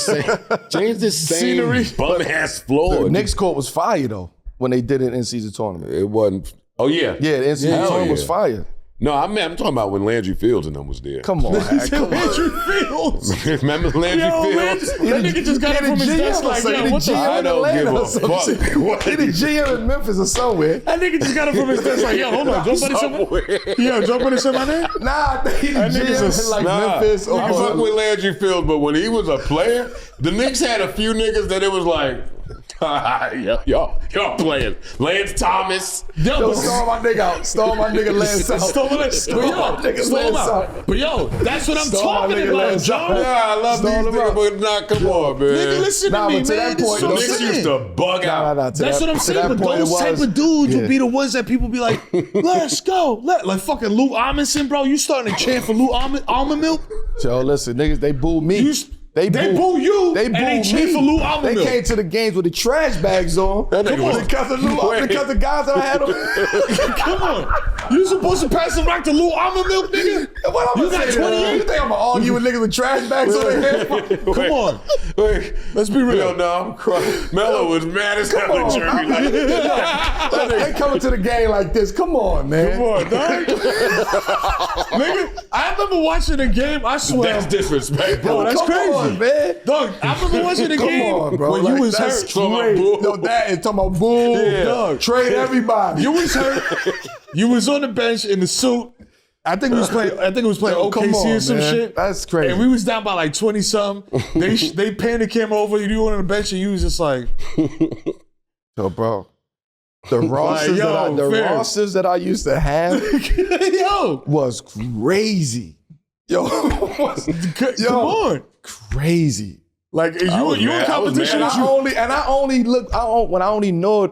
change this same bum-ass floor. The Knicks court was fire, though, when they did it in season tournament. It wasn't. Oh, yeah. Yeah, the in-season tournament was fire. No, I'm talking about when Landry Fields and them was there. Come on, Landry Fields. Remember Landry Fields? That nigga just got it from his desk like, yo, what the I don't give a fuck. He the GM in Memphis or somewhere. That nigga just got it from his desk like, yo, hold on, Joe Budden said my Joe Budden said my name? Nah, he the GM in like Memphis. I fuck with Landry Fields, but when he was a player, the Knicks had a few niggas that it was like, Y'all playing. Lance Thomas. Yo, storm my nigga out. Storm my nigga Lance out. Storm him out. But yo, that's what I'm talking about, John. Yeah, I love these niggas, but nah, come on, man. Nigga, listen to me, but to man. that point, This is Niggas what I'm used saying. to bug out. That's what I'm saying. But those type of dudes would be the ones that people be like, let's go. Like fucking Lou Amundsen, bro. You starting to chant for Lou almond milk? Yo, listen, niggas, they booed me. They boo you. They boo and they cheer me. for Lou almond They milk. came to the games with the trash bags on. That nigga was- Because the guys that I had on. Come on. You supposed to pass the rock to Lou almond milk, nigga? What I'm You got 28? You think I'm gonna argue with niggas with trash bags on their head? Come on. Wait, Let's be real. Yo, no, I'm crying. Mello was mad as hell at Jeremy. They coming to the game like this. Come on, man. Come on, dog. Nigga, I remember watching the game. I swear. That's disrespect, Bro, that's Come crazy. on, man. Dog, I remember watching the game Come on, bro. when Like, you was that's hurt. Great. No, that is talking about boo. Yeah. Dog, trade everybody. You was hurt. You was on the bench in the suit. I think we was playing. Yo, come OKC or on, some man. shit. That's crazy. And we was down by like 20 something. They panned the camera over. You were on the bench and you was just like, Yo, bro. The rosters that I used to have yo, was crazy. Yo, come on. crazy. Like you in mad. competition. I was mad. I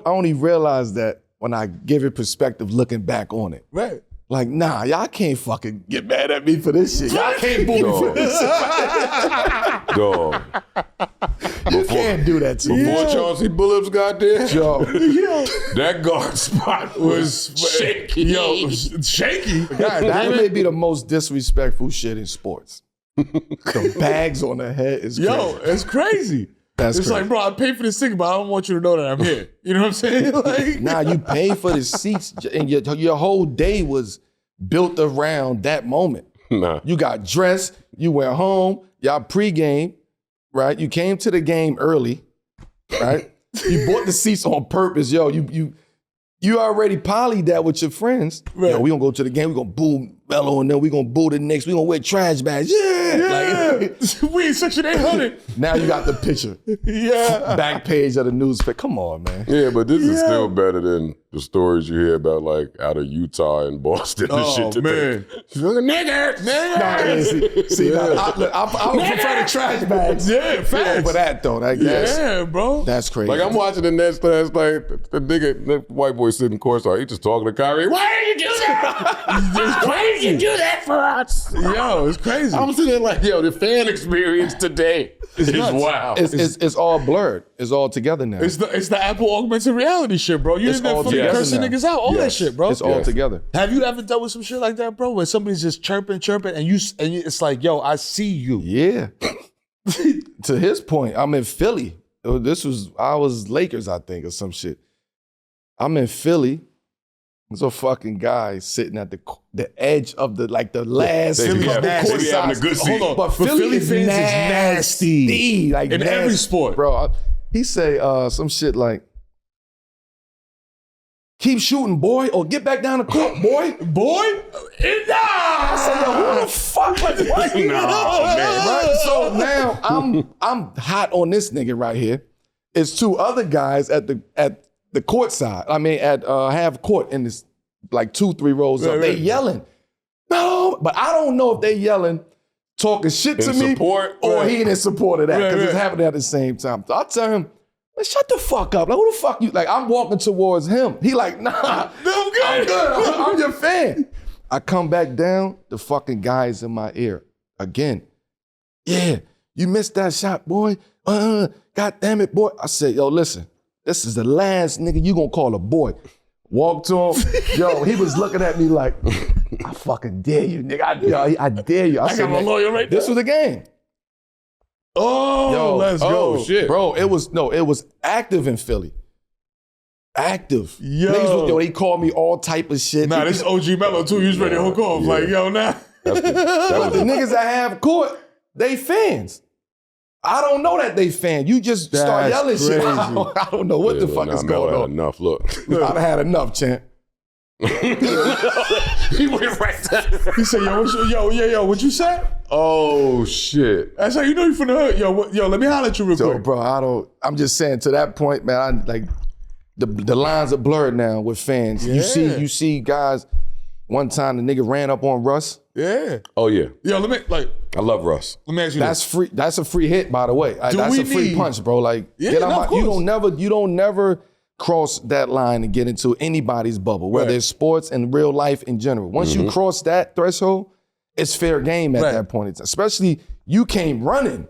only realized that when I give it perspective looking back on it. Right. Like, nah, y'all can't fucking get mad at me for this shit. Y'all can't boo me for this shit. Dog. You can't do that to me. Before Chauncey Billups got there, Yo, that guard spot was shaky. Yo, shaky. God, that may be the most disrespectful shit in sports. The bags on the head is crazy. Yo, it's crazy. That's It's crazy. like, bro, I paid for this ticket, but I don't want you to know that I'm here. You know what I'm saying? Like, Nah, you pay for the seats, and your whole day was built around that moment. Nah. You got dressed, you went home, y'all pregame, right? You came to the game early, right? You bought the seats on purpose, yo. You already polyed that with your friends. Right. Yo, we gonna go to the game, we gonna boo Melo, and then we gonna boo the Knicks. We gonna wear trash bags. Yeah. Like, we in section 800. now you got the picture. Yeah. Back page of the newspaper. Come on, man. Yeah, but this is still better than the stories you hear about, like, out of Utah and Boston and shit. Oh, man. She's like, nigga. I would prefer the trash bags. Yeah, facts. For that though, Yeah, bro. that's crazy. Like, I'm watching the Nets last night. The nigga, the white boy sitting courtside, he just talking to Kyrie. Why did you do that? Why did you do that for us? Yo, it's crazy. I'm sitting there like, yo, the fan experience today is wild. It's all blurred. It's all together now. It's the Apple augmented reality shit, bro. You It's in there all fucking together cursing now. niggas out, all that Yes. shit, bro. It's all together. Have you ever dealt with some shit like that, bro? Where somebody's just chirping, and it's like, yo, I see you. Yeah. To his point, I'm in Philly. I was Lakers, I think, or some shit. I'm in Philly. There's a fucking guy sitting at the edge of the last They be couple having- court they be having a sides. good seat. Hold on. But But Philly fans is nasty. Like In every sport. Bro, he say some shit like, keep shooting, boy, or get back down the court, boy. Boy? I said, yo, who the fuck? Like, what? No, man. Right? So now I'm hot on this nigga right here. It's two other guys at the court side. I mean, at half court in this, like 2-3 rows up. Right, They right. yelling. No, but I don't know if they yelling, talking shit to In me, support? or Right. he ain't in support of that, Right, because it's right. happening at the same time. So I tell him, man, shut the fuck up. Like, who the fuck you? Like, I'm walking towards him. He like, nah, I'm good. I'm good. I'm your fan. I come back down, the fucking guy's in my ear again. Yeah, you missed that shot, boy. God damn it, boy. I said, yo, listen, this is the last nigga you gonna call a boy. Walk to him. Yo, he was looking at me like, I fucking dare you, nigga. I dare you. I got my lawyer right there. This was the game. Oh, Yo, let's go. Oh, shit. Bro, it was active in Philly. Active. Yo. Niggas, yo, they called me all type of shit. Nah, this is OG Melo too. He was ready to hook off. Yeah. Like, yo, nah. But the niggas that have court, they fans. I don't know that they fan. You just start That's yelling shit. crazy. I don't know what the fuck is going on. Enough, look. I've had enough, champ. He went right there. He said, yo, what you say? Oh shit! I said, you know you from the hood. Yo, let me holler at you real So, quick. bro, I'm just saying to that point, man, the lines are blurred now with fans. Yeah. You see guys, one time the nigga ran up on Russ. Yeah. Oh yeah. Yo, I love Russ. let me ask you That's this. free. That's a free hit, by the way. That's a free punch, bro. Like, Yeah, get out no, of you course. don't never cross that line and get into anybody's bubble, whether Right. it's sports and real life in general. Once you cross that threshold, it's fair game at Right. that point in time. Especially you came running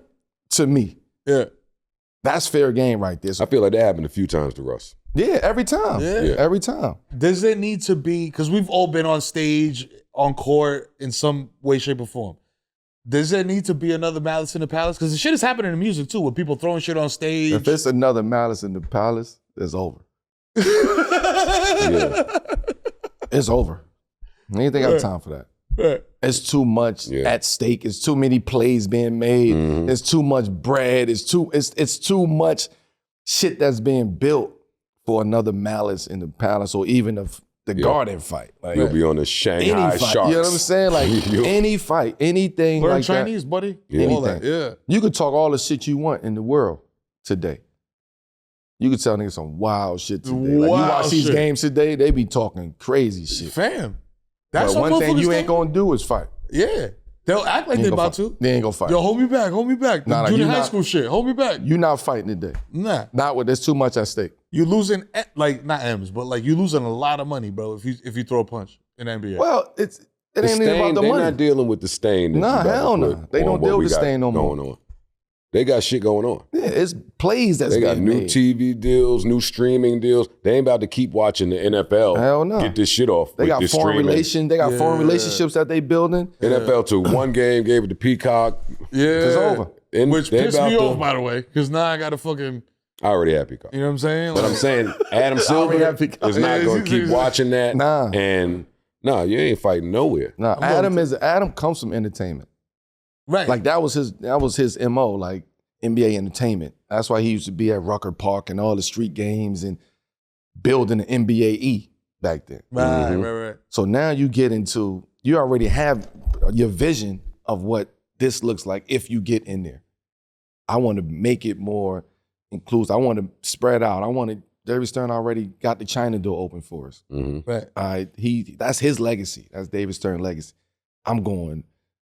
to me. Yeah. That's fair game right there. So, I feel like that happened a few times to Russ. yeah, every time. Yeah. Every time. Does it need to be, because we've all been on stage, on court in some way, shape, or form. Does there need to be another Malice in the Palace? Because the shit is happening in music too, with people throwing shit on stage. If it's another Malice in the Palace, it's over. Yeah. It's over. I ain't think I have time for that. Right. It's too much at stake. It's too many plays being made. It's too much bread. It's too much shit that's being built for another Malice in the Palace or even the Garden fight. Like You'll be on the Shanghai any fight. Sharks. You know what I'm saying? Like any fight, anything Learn like Chinese, buddy. Yeah. All that. Yeah. that. You could talk all the shit you want in the world today. You could tell niggas some wild shit today. Like you Wild watch these shit. games today, they be talking crazy shit. Fam. That's But what one thing motherfuckers you ain't think. gonna do is fight. Yeah. They'll act like They they're ain't gonna about fight. to. They ain't gonna fight. Yo, hold me back. The Nah, junior you high not- school shit. Hold me back. You not fighting today. Nah. Not with there's too much at stake. You losing, like, not M's, but like you losing a lot of money, bro, if you throw a punch in the NBA. Well, it The ain't even about stain, the they're money. not dealing with the stain. that Nah, you about to hell put nah. They on don't what deal we with the got stain no more. going on. They got shit going on. Yeah, it's plays that's They got being new made. TV deals, new streaming deals. They ain't about to keep watching the NFL. Hell no. Get this shit off. They with got this foreign streaming. relation. They got foreign relationships that they building. NFL took one game, gave it to Peacock. yeah. It's over. And Which they pissed about me to- off, by the way, because now I got to fucking, I already have Peacock. you know what I'm saying? But I'm saying Adam Silver have Peacock. is not going to keep watching that. Nah. And no, you ain't fighting nowhere. Nah, Adam comes from entertainment. right. Like that was his MO, like NBA entertainment. That's why he used to be at Rucker Park and all the street games and building the NBA back then. right. So now you get into, you already have your vision of what this looks like if you get in there. I want to make it more inclusive. I want to spread out. David Stern already got the China door open for us. Right. That's his legacy. That's David Stern's legacy.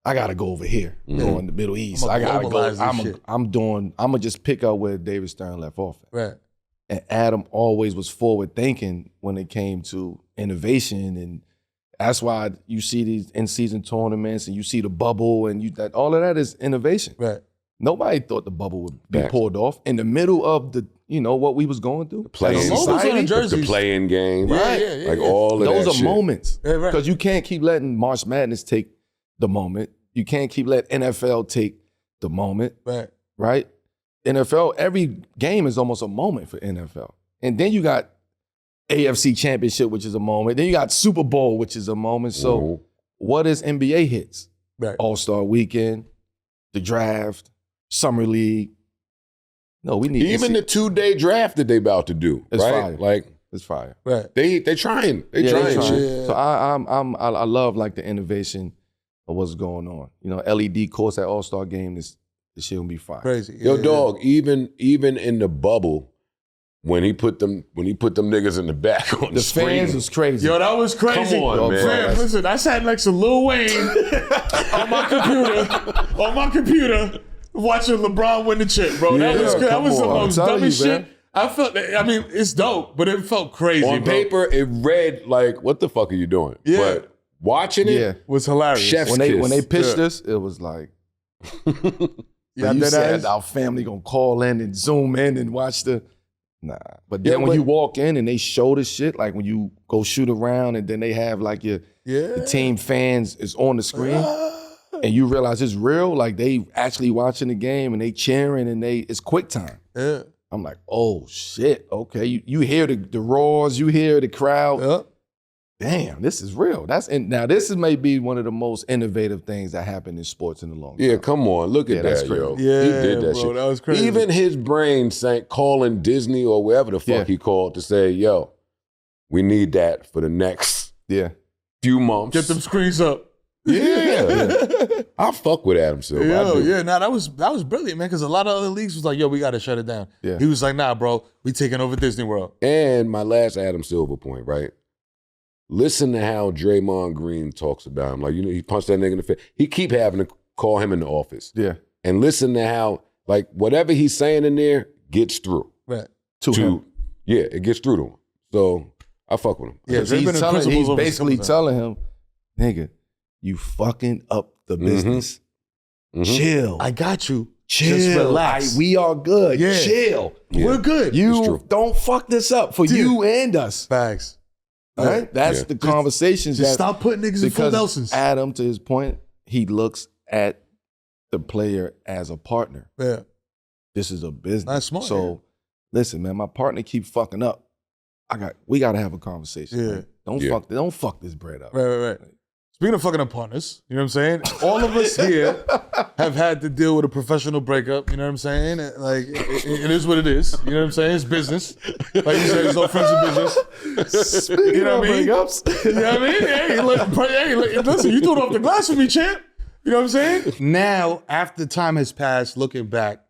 I gotta go over here, go in the Middle East. I'ma I gotta go. globalize this shit. I'm gonna just pick up where David Stern left off at. Right. And Adam always was forward thinking when it came to innovation, and that's why you see these in-season tournaments and you see the bubble, and all of that is innovation. Right. Nobody thought the bubble would be Facts. pulled off in the middle of the, what we was going through. Playing, As a logos on the society. jersey. the playing game, Right. like all of Those that are shit. moments. Yeah, right. Because you can't keep letting March Madness take the moment. You can't keep letting NFL take the moment, Right. right? NFL, every game is almost a moment for NFL. And then you got AFC Championship, which is a moment. Then you got Super Bowl, which is a moment. So Mhm. what is NBA hits? Right. All-Star Weekend, the draft, Summer League. No, we need Even the 2-day draft that they about to do, It's right? fire. Like it's fire. Right. they trying, they Yeah, trying they trying. shit. So I love like the innovation of what's going on. LED course at All-Star game, this shit gonna be fire. Crazy. Yo, Yeah. dog. Even in the bubble, when he put them niggas in the back on The screen, fans was crazy. Yo, that was crazy. Come on, man. Fam, listen, I sat next to Lil Wayne on my computer, watching LeBron win the chip, bro. That Yeah, was that come was the on. most I'm telling dumbest you, shit. man. I felt. I mean, it's dope, but it felt crazy. on bro. paper, it read like, "What the fuck are you doing?" Yeah. But watching it, Yeah. It was hilarious. Chef's when they kiss. pitched Yeah. us, it was like Yeah, you that said ass. our family gonna call in and zoom in and watch the. Nah, but then Yeah, when but- you walk in and they show the shit, like when you go shoot around and then they have like the team fans is on the screen and you realize it's real, like they actually watching the game and they cheering and it's quick time. Yeah. I'm like, oh shit, okay. You hear the roars, you hear the crowd. Yeah. Damn, this is real. Now this is maybe one of the most innovative things that happened in sports in a long time. Yeah, come on, look at Yeah, that's that, crazy. yo. Yeah, he did that bro, shit. that was crazy. Even his brain sank calling Disney or wherever the fuck Yeah. he called to say, "Yo, we need that for the next Yeah. few months. Get them screens up. Yeah. I fuck with Adam Silver. I do. That was brilliant, man, because a lot of other leagues was like, yo, we got to shut it down. Yeah. He was like, nah, bro, we taking over Disney World. And my last Adam Silver point, right? Listen to how Draymond Green talks about him. Like, he punched that nigga in the face. He keep having to call him in the office. Yeah. And listen to how, like, whatever he's saying in there gets through. Right. To him. Yeah, it gets through to him. So I fuck with him. Yeah, He's basically telling him, nigga, you fucking up the business. Chill. I got you. Chill. Just relax. We are good. Yeah. Chill. Yeah. We're good. You don't fuck this up for you and us. Facts. All right? That's the conversations Just that stop putting niggas in full Nelsons. Adam, to his point, he looks at the player as a partner. Yeah. This is a business. That's smart. So listen, man, my partner keep fucking up. We gotta have a conversation. Yeah. Man. Don't fuck this bread up. Right. Speaking of fucking up partners, you know what I'm saying? All of us here have had to deal with a professional breakup, you know what I'm saying? Like, it is what it is, you know what I'm saying? It's business. Like you said, it's all friends of business. Speaking of breakups. You know what I mean? Hey, listen, you threw it off the glass for me, champ. You know what I'm saying? Now, after time has passed, looking back,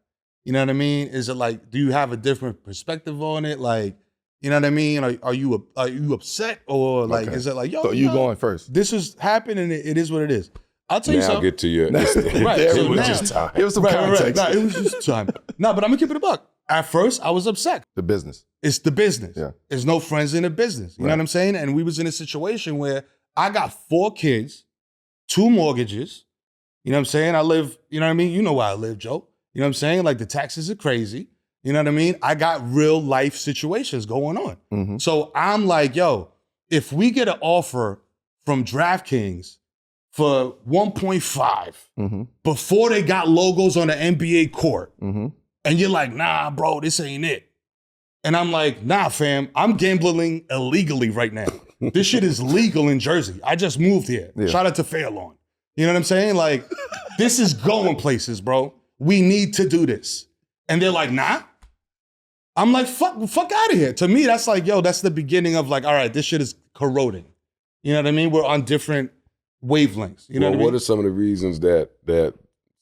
you know what I mean? Is it like, do you have a different perspective on it? Like, you know what I mean? Are you upset, or like is it like, yo? So you going first? This is happening. It is what it is. I'll tell you Now something. get to your... Right. It was just time. It was some context. Nah, it was just time. No, but I'm gonna keep it a buck. At first, I was upset. The business. It's the business. Yeah. There's no friends in the business. You know what I'm saying? And we was in a situation where I got 4 kids, 2 mortgages. You know what I'm saying? I live, you know what I mean? You know where I live, Joe. You know what I'm saying? Like the taxes are crazy. You know what I mean? I got real life situations going on. Mm-hmm. So I'm like, yo, if we get an offer from DraftKings for 1.5 before they got logos on the NBA court, and you're like, nah, bro, this ain't it. And I'm like, nah, fam, I'm gambling illegally right now. This shit is legal in Jersey. I just moved here. Yeah. Shout out to Fairlawn. You know what I'm saying? Like, this is going places, bro. We need to do this. And they're like, nah. I'm like, fuck out of here. To me, that's like, yo, that's the beginning of like, all right, this shit is corroding. You know what I mean? We're on different wavelengths. You know what I mean? What are some of the reasons that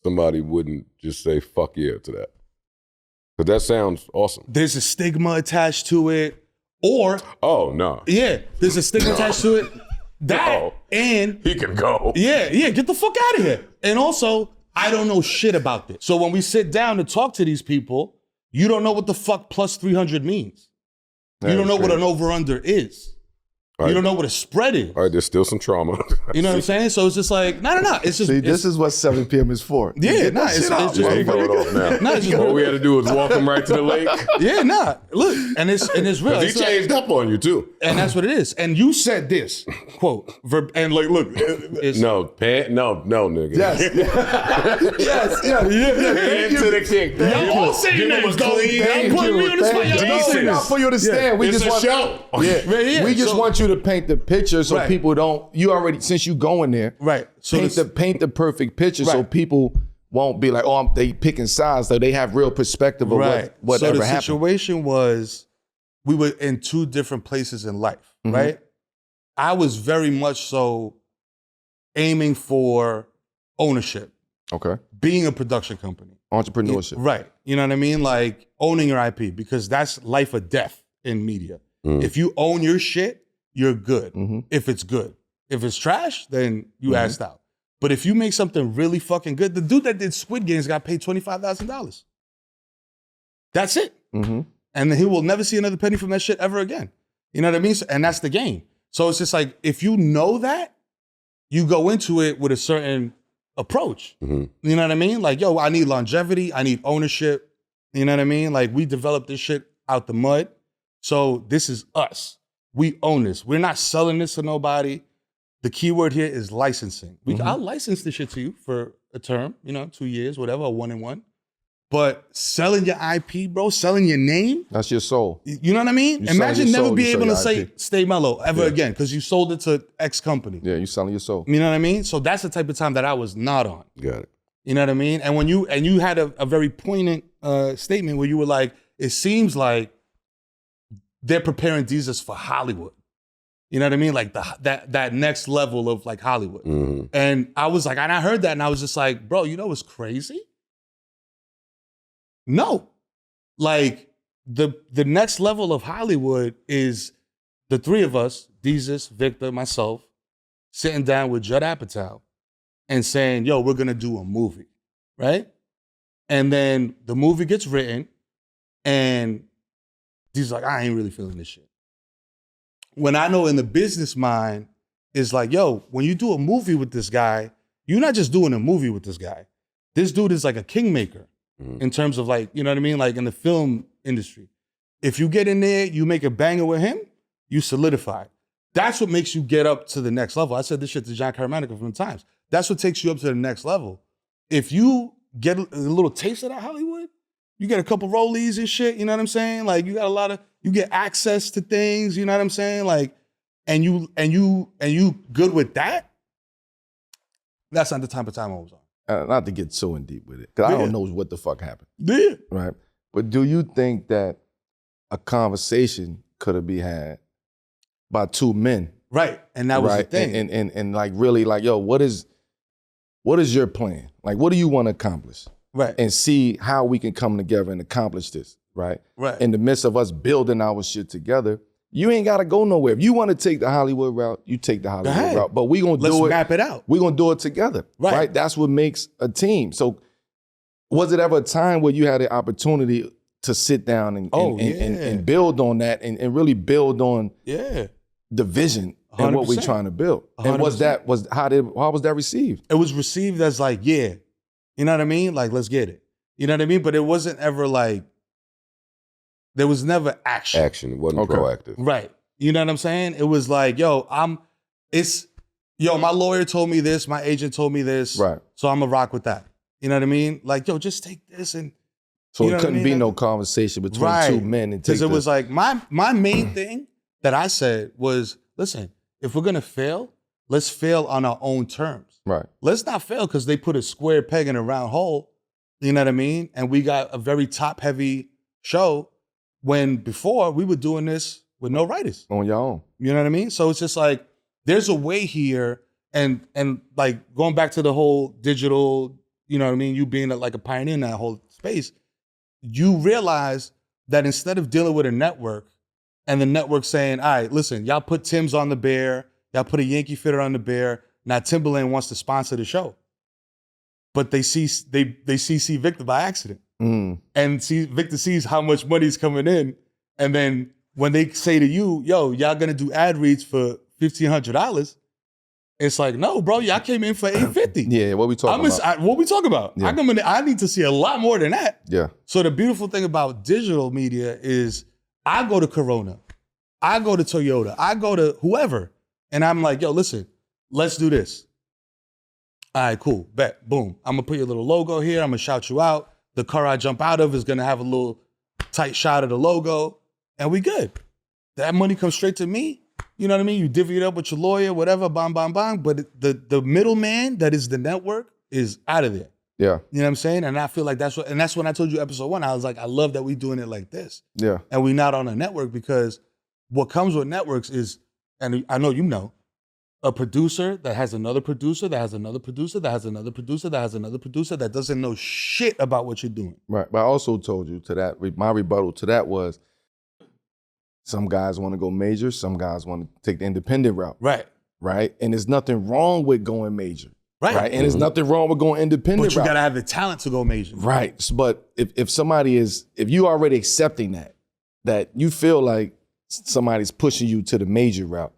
somebody wouldn't just say fuck yeah to that? Because that sounds awesome. There's a stigma attached to it. Or, Oh, no. yeah, there's a stigma attached to it. That, No. and He can go. yeah, get the fuck out of here. And also, I don't know shit about this. So when we sit down to talk to these people, you don't know what the fuck plus 300 means. You don't know what an over-under is. All You right. don't know what a spread is. All right, there's still some trauma. You know what I'm saying? So it's just like, no. It's just, See, it's, this is what 7 p.m. is for. yeah, nah, it's just, Yeah, he going off now. nah, it's just, All we had to do was walk him right to the lake. yeah, nah. Look, and it's real. He It's like- changed up on you, too. and that's what it is. And you said this, quote, and like, look, it's, No, nigga. Yes. Hand to the king. y'all all saying Give him that. a clean. Y'all putting me on the spot. Y'all all saying No, this. for you to understand, we It's just a want show. Yeah, we just so- want you to paint the picture so Right. people don't. You already, since you going there, Right. So paint the perfect picture so Right. people won't be like, oh, they picking sides, so they have real perspective of right. So whatever the happened. situation was, we were in 2 different places in life, right? I was very much so aiming for ownership, Okay, being a production company. entrepreneurship. Right. You know what I mean? Like owning your IP, because that's life or death in media. If you own your shit, you're good. If it's good. If it's trash, then you assed out. But if you make something really fucking good, the dude that did Squid Games got paid $25,000. That's it. And then he will never see another penny from that shit ever again. You know what I mean? And that's the game. So it's just like, if you know that, you go into it with a certain approach. You know what I mean? Like, yo, I need longevity. I need ownership. You know what I mean? Like, we developed this shit out the mud. So this is us. We own this. We're not selling this to nobody. The key word here is licensing. I'll license this shit to you for a term, 2 years, whatever, 1 and 1. But selling your IP, bro, selling your name, That's your soul. you know what I mean? You sell Imagine your never soul, be you sell able to your say IP. Stay Mellow ever again because you sold it to X company. Yeah, you selling your soul. You know what I mean? So that's the type of time that I was not on. Got it. You know what I mean? And when you had a very poignant statement where you were like, it seems like they're preparing Desus for Hollywood. You know what I mean? Like that next level of like Hollywood. Mm-hmm. And I was like, and I heard that and I was just like, bro, you know what's crazy? No. Like the next level of Hollywood is the three of us, Desus, Victor, myself, sitting down with Judd Apatow and saying, yo, we're gonna do a movie, right? And then the movie gets written and he's like, I ain't really feeling this shit. When I know in the business mind, is like, yo, when you do a movie with this guy, you're not just doing a movie with this guy. This dude is like a kingmaker in terms of like, you know what I mean? Like in the film industry. If you get in there, you make a banger with him, you solidify. That's what makes you get up to the next level. I said this shit to John Carmelo from the Times. That's what takes you up to the next level. If you get a little taste of that Hollywood, you get a couple rollies and shit, you know what I'm saying? Like you got you get access to things, you know what I'm saying? Like, and you good with that? That's not the type of time I was on. Not to get so in deep with it, because I don't know what the fuck happened. Yeah. Right? But do you think that a conversation could have been had by two men? Right. And that was the thing. And like really like, yo, what is your plan? Like, what do you want to accomplish? Right. And see how we can come together and accomplish this, right? Right. In the midst of us building our shit together, you ain't got to go nowhere. If you want to take the Hollywood route, you take the Hollywood route. But we going to do it. Let's map it out. We're going to do it together, right? That's what makes a team. So was it ever a time where you had the opportunity to sit down and build on that and really build on the vision 100%. And what we're trying to build? 100%. And how was that received? It was received as like, yeah. You know what I mean? Like, let's get it. You know what I mean? But it wasn't ever like, there was never action. Action. It wasn't proactive. Right. You know what I'm saying? It was like, yo, my lawyer told me this, my agent told me this. Right. So I'm gonna rock with that. You know what I mean? Like, yo, just take this and. So it couldn't be no conversation between two men. Because it was like, my main thing that I said was, listen, if we're gonna fail, let's fail on our own terms. Right. Let's not fail because they put a square peg in a round hole. You know what I mean? And we got a very top-heavy show when before we were doing this with no writers. On your own. You know what I mean? So it's just like, there's a way here and like going back to the whole digital, you know what I mean? You being like a pioneer in that whole space, you realize that instead of dealing with a network and the network saying, all right, listen, y'all put Tim's on the Bear, y'all put a Yankee Fitter on the Bear, now Timberland wants to sponsor the show. But they see Victor by accident. And Victor sees how much money's coming in. And then when they say to you, yo, y'all gonna do ad reads for $1,500, it's like, no, bro, y'all came in for $850. Yeah, what we talking about? What we talking about? Yeah. I need to see a lot more than that. Yeah. So the beautiful thing about digital media is I go to Corona, I go to Toyota, I go to whoever, and I'm like, yo, listen, let's do this. All right, cool, bet, boom. I'm gonna put your little logo here, I'm gonna shout you out. The car I jump out of is gonna have a little tight shot of the logo, and we good. That money comes straight to me. You know what I mean? You divvy it up with your lawyer, whatever, bang, bang, bang. But the middleman that is the network is out of there. Yeah. You know what I'm saying? And I feel like that's when I told you episode 1, I was like, I love that we doing it like this. Yeah. And we not on a network because what comes with networks is, and I know you know, a producer that has another producer, that has another producer, that has another producer, that has another producer that doesn't know shit about what you're doing. Right. But I also told you to that, my rebuttal to that was, some guys want to go major, some guys want to take the independent route. Right. Right. And there's nothing wrong with going major. Right. And there's nothing wrong with going independent But you route. gotta have the talent to go major. Right. But if you already accepting that you feel like somebody's pushing you to the major route,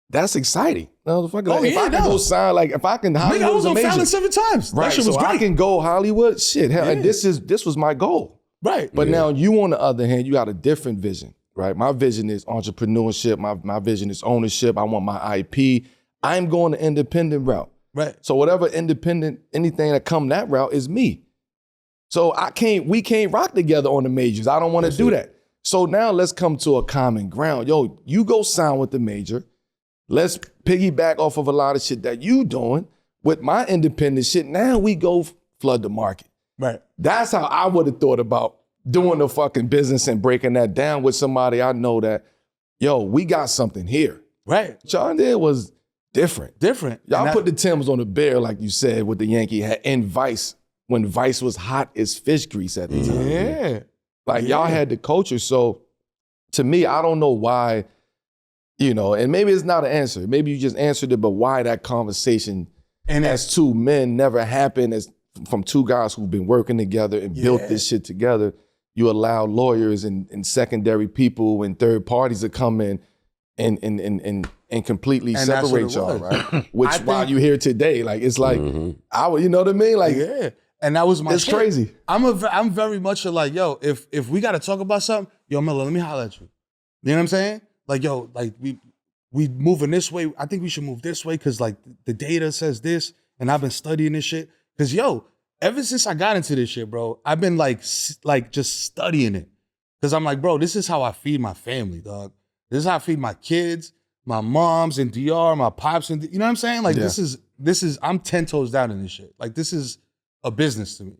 that's exciting. No, if I can go sign, like if I can Hollywood, I was on major. Fallon 7 times. Right. That shit was so great. I can go Hollywood. Shit. Hell, and this was my goal. Right. But now you, on the other hand, you got a different vision. Right. My vision is entrepreneurship. My vision is ownership. I want my IP. I'm going the independent route. Right. So whatever independent, anything that come that route is me. So we can't rock together on the majors. I don't want to do that. So now let's come to a common ground. Yo, you go sign with the major. Let's piggyback off of a lot of shit that you doing with my independent shit. Now we go flood the market. Right. That's how I would have thought about doing the fucking business and breaking that down with somebody I know that, yo, we got something here. Right. John did was different. Different. Y'all put the Timbs on the bear, like you said, with the Yankee hat and Vice, when Vice was hot as fish grease at the time. Yeah. Like y'all had the culture. So to me, I don't know why, and maybe it's not an answer. Maybe you just answered it, but why that conversation And as two men never happened as from two guys who've been working together and built this shit together. You allow lawyers and secondary people and third parties to come in and completely And that's separate what it y'all, was. right? Which why you here today. Like it's like you know what I mean? Like And that was my it's shit. crazy. I'm very much like, yo, if we gotta talk about something, yo, Melo, let me holler at you. You know what I'm saying? Like, yo, like we moving this way. I think we should move this way because like the data says this, and I've been studying this shit. Cause yo, ever since I got into this shit, bro, I've been like just studying it. Cause I'm like, bro, this is how I feed my family, dog. This is how I feed my kids, my moms in DR, my pops, and you know what I'm saying? Like this is I'm 10 toes down in this shit. Like this is a business to me.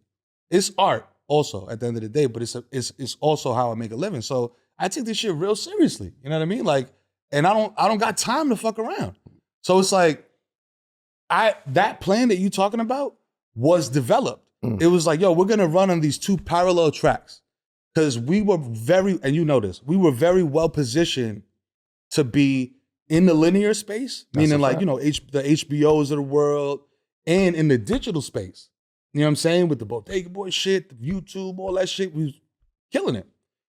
It's art also at the end of the day, but it's also how I make a living. So I take this shit real seriously. You know what I mean? Like, and I don't got time to fuck around. So it's like that plan that you talking about was developed. It was like, yo, we're gonna run on these two parallel tracks. Cause we were and you know this, we were very well positioned to be in the linear space, meaning like, the HBOs of the world, and in the digital space. You know what I'm saying? With the Bodega Boy shit, the YouTube, all that shit, we was killing it.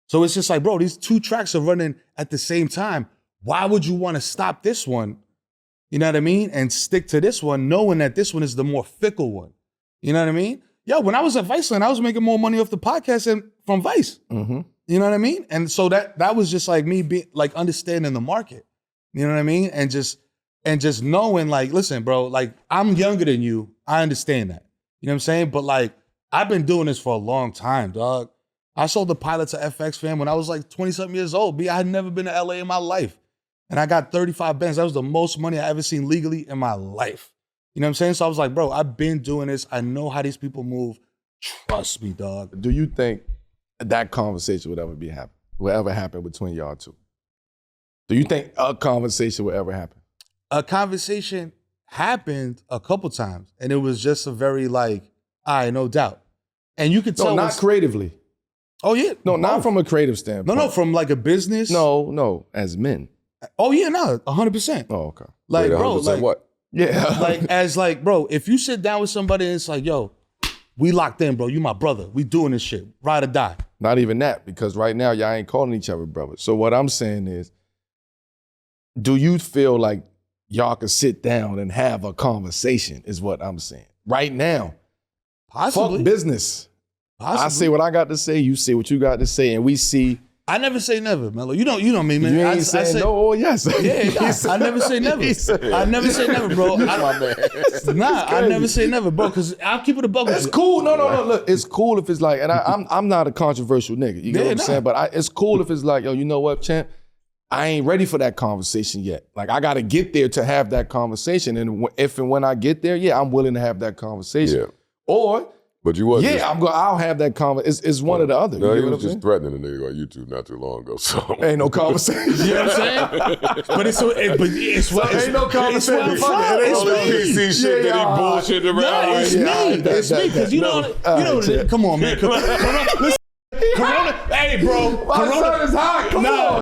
So it's just like, bro, these two tracks are running at the same time. Why would you want to stop this one, you know what I mean, and stick to this one, knowing that this one is the more fickle one? You know what I mean? Yo, when I was at Viceland, I was making more money off the podcast than from Vice. You know what I mean? And so that was just like me being like understanding the market. You know what I mean? And just knowing like, listen, bro, like I'm younger than you. I understand that. You know what I'm saying? But like, I've been doing this for a long time, dog. I sold the pilot to FX, fam, when I was like 20-something years old. I had never been to LA in my life. And I got 35 bands. That was the most money I ever seen legally in my life. You know what I'm saying? So I was like, bro, I've been doing this. I know how these people move. Trust me, dog. Do you think that conversation would ever happen between y'all two? Do you think a conversation would ever happen? A conversation happened a couple times, and it was just a very like, all right, no doubt. And you could tell. No, not creatively. Oh yeah. No, not from a creative standpoint. No, from like a business. No, as men. Oh yeah, no, 100%. Oh, okay. Like, Wait, bro, 100% like what? Yeah. like as like, bro, if you sit down with somebody and it's like, yo, we locked in, bro. You my brother. We doing this shit. Ride or die. Not even that, because right now y'all ain't calling each other brothers. So what I'm saying is, do you feel like y'all can sit down and have a conversation is what I'm saying. Right now. Possibly. Fuck business. Possibly. I say what I got to say, you say what you got to say, and we see. I never say never, Melo. You know me, man. You ain't saying no or yes. Yeah, I never say never. I never say never, bro. My man. I never say never, bro, because I'll keep it a buck with It's you. cool. No. Look, it's cool if it's like, and I'm not a controversial nigga. You know what I'm saying? But it's cool if it's like, yo, you know what, champ? I ain't ready for that conversation yet. Like, I got to get there to have that conversation. And if and when I get there, yeah, I'm willing to have that conversation. Yeah. Or, But you wasn't. yeah, I'll have that conversation. It's one or the other. No, You he know was just threatening a nigga on YouTube not too long ago. So Ain't no conversation. You know what I'm saying? But it's ain't no conversation. It's Fuck it. all that me. PC shit that he bullshitted around. No, it's me. It's me, because you know, come on, man. Corona, hey, bro. My son is hot. Come on.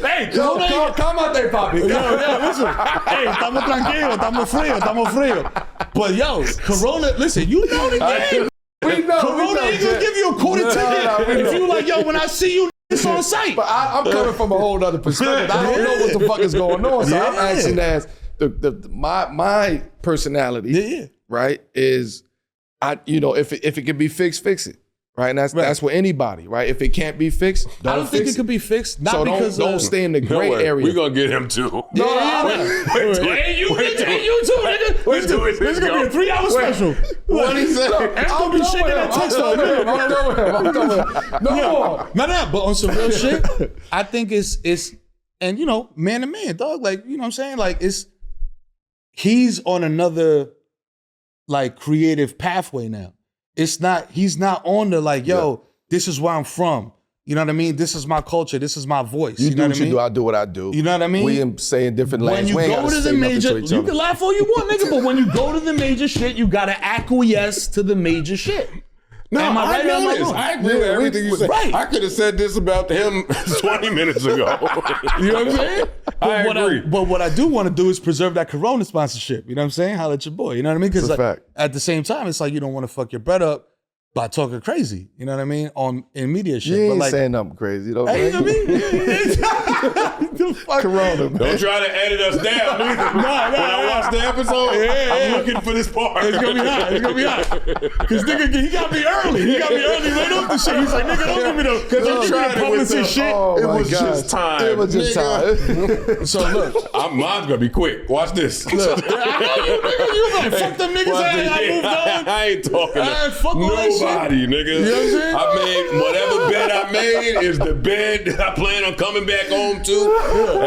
Hey, Yo, Corona. come out there, papi. Yo, listen. Hey, estamos tranquilos, estamos frío. But yo, Corona, listen, you know the game. We know. Corona ain't gonna give you a quarter ticket if you like, yo, when I see you, it's on site. But I'm coming from a whole other perspective. I don't know what the fuck is going on. So I'm asking as my personality, right, is if it can be fixed, fix it. Right, and that's with anybody, right? If it can't be fixed, I don't think it could be fixed. Not so because don't stay in the gray area. We're gonna get him too. Hey, you too, nigga. This is gonna be a 3-hour special. What he said? I'm be shaking that text on I'm throwing him. No. But on some real shit, I think it's and man to man, dog. Like, you know what I'm saying? Like, he's on another like creative pathway now. He's not on the like, yo, this is where I'm from. You know what I mean? This is my culture. This is my voice. You know do what what I you mean? do, I do what I do. You know what I mean? We saying different When lanes. you We ain't go gotta to the say nothing major, to each you other. can laugh all you want, nigga, but when you go to the major shit, you gotta acquiesce to the major shit. No, Am I right or am I know this. wrong? I agree with everything you said. Right. I could have said this about him 20 minutes ago. You know what I'm saying? I agree. But what I do want to do is preserve that Corona sponsorship. You know what I'm saying? Holla at your boy. You know what I mean? Because That's a fact. at the same time, it's like you don't want to fuck your bread up by talking crazy. You know what I mean? In media shit. You ain't but like, saying nothing crazy, though. hey, you know what I mean? The fuck? Corona, man. Don't try to edit us down either. When I watch the episode, I'm looking for this part. It's gonna be hot. It's gonna be hot. Cause nigga, he got me early. He got me early right off the shit. He's like, nigga, don't give me the. Because I'm trying to with the shit. Oh, it my was God. just time. It was just nigga. time. So look, Mine's gonna be quick. Watch this. I know you, nigga. You like fuck them niggas. Watch this. I moved on. I ain't talking to Fuck all that shit. nobody, nigga. You know what I'm saying? I made whatever bed I made is the bed that I plan on coming back home to.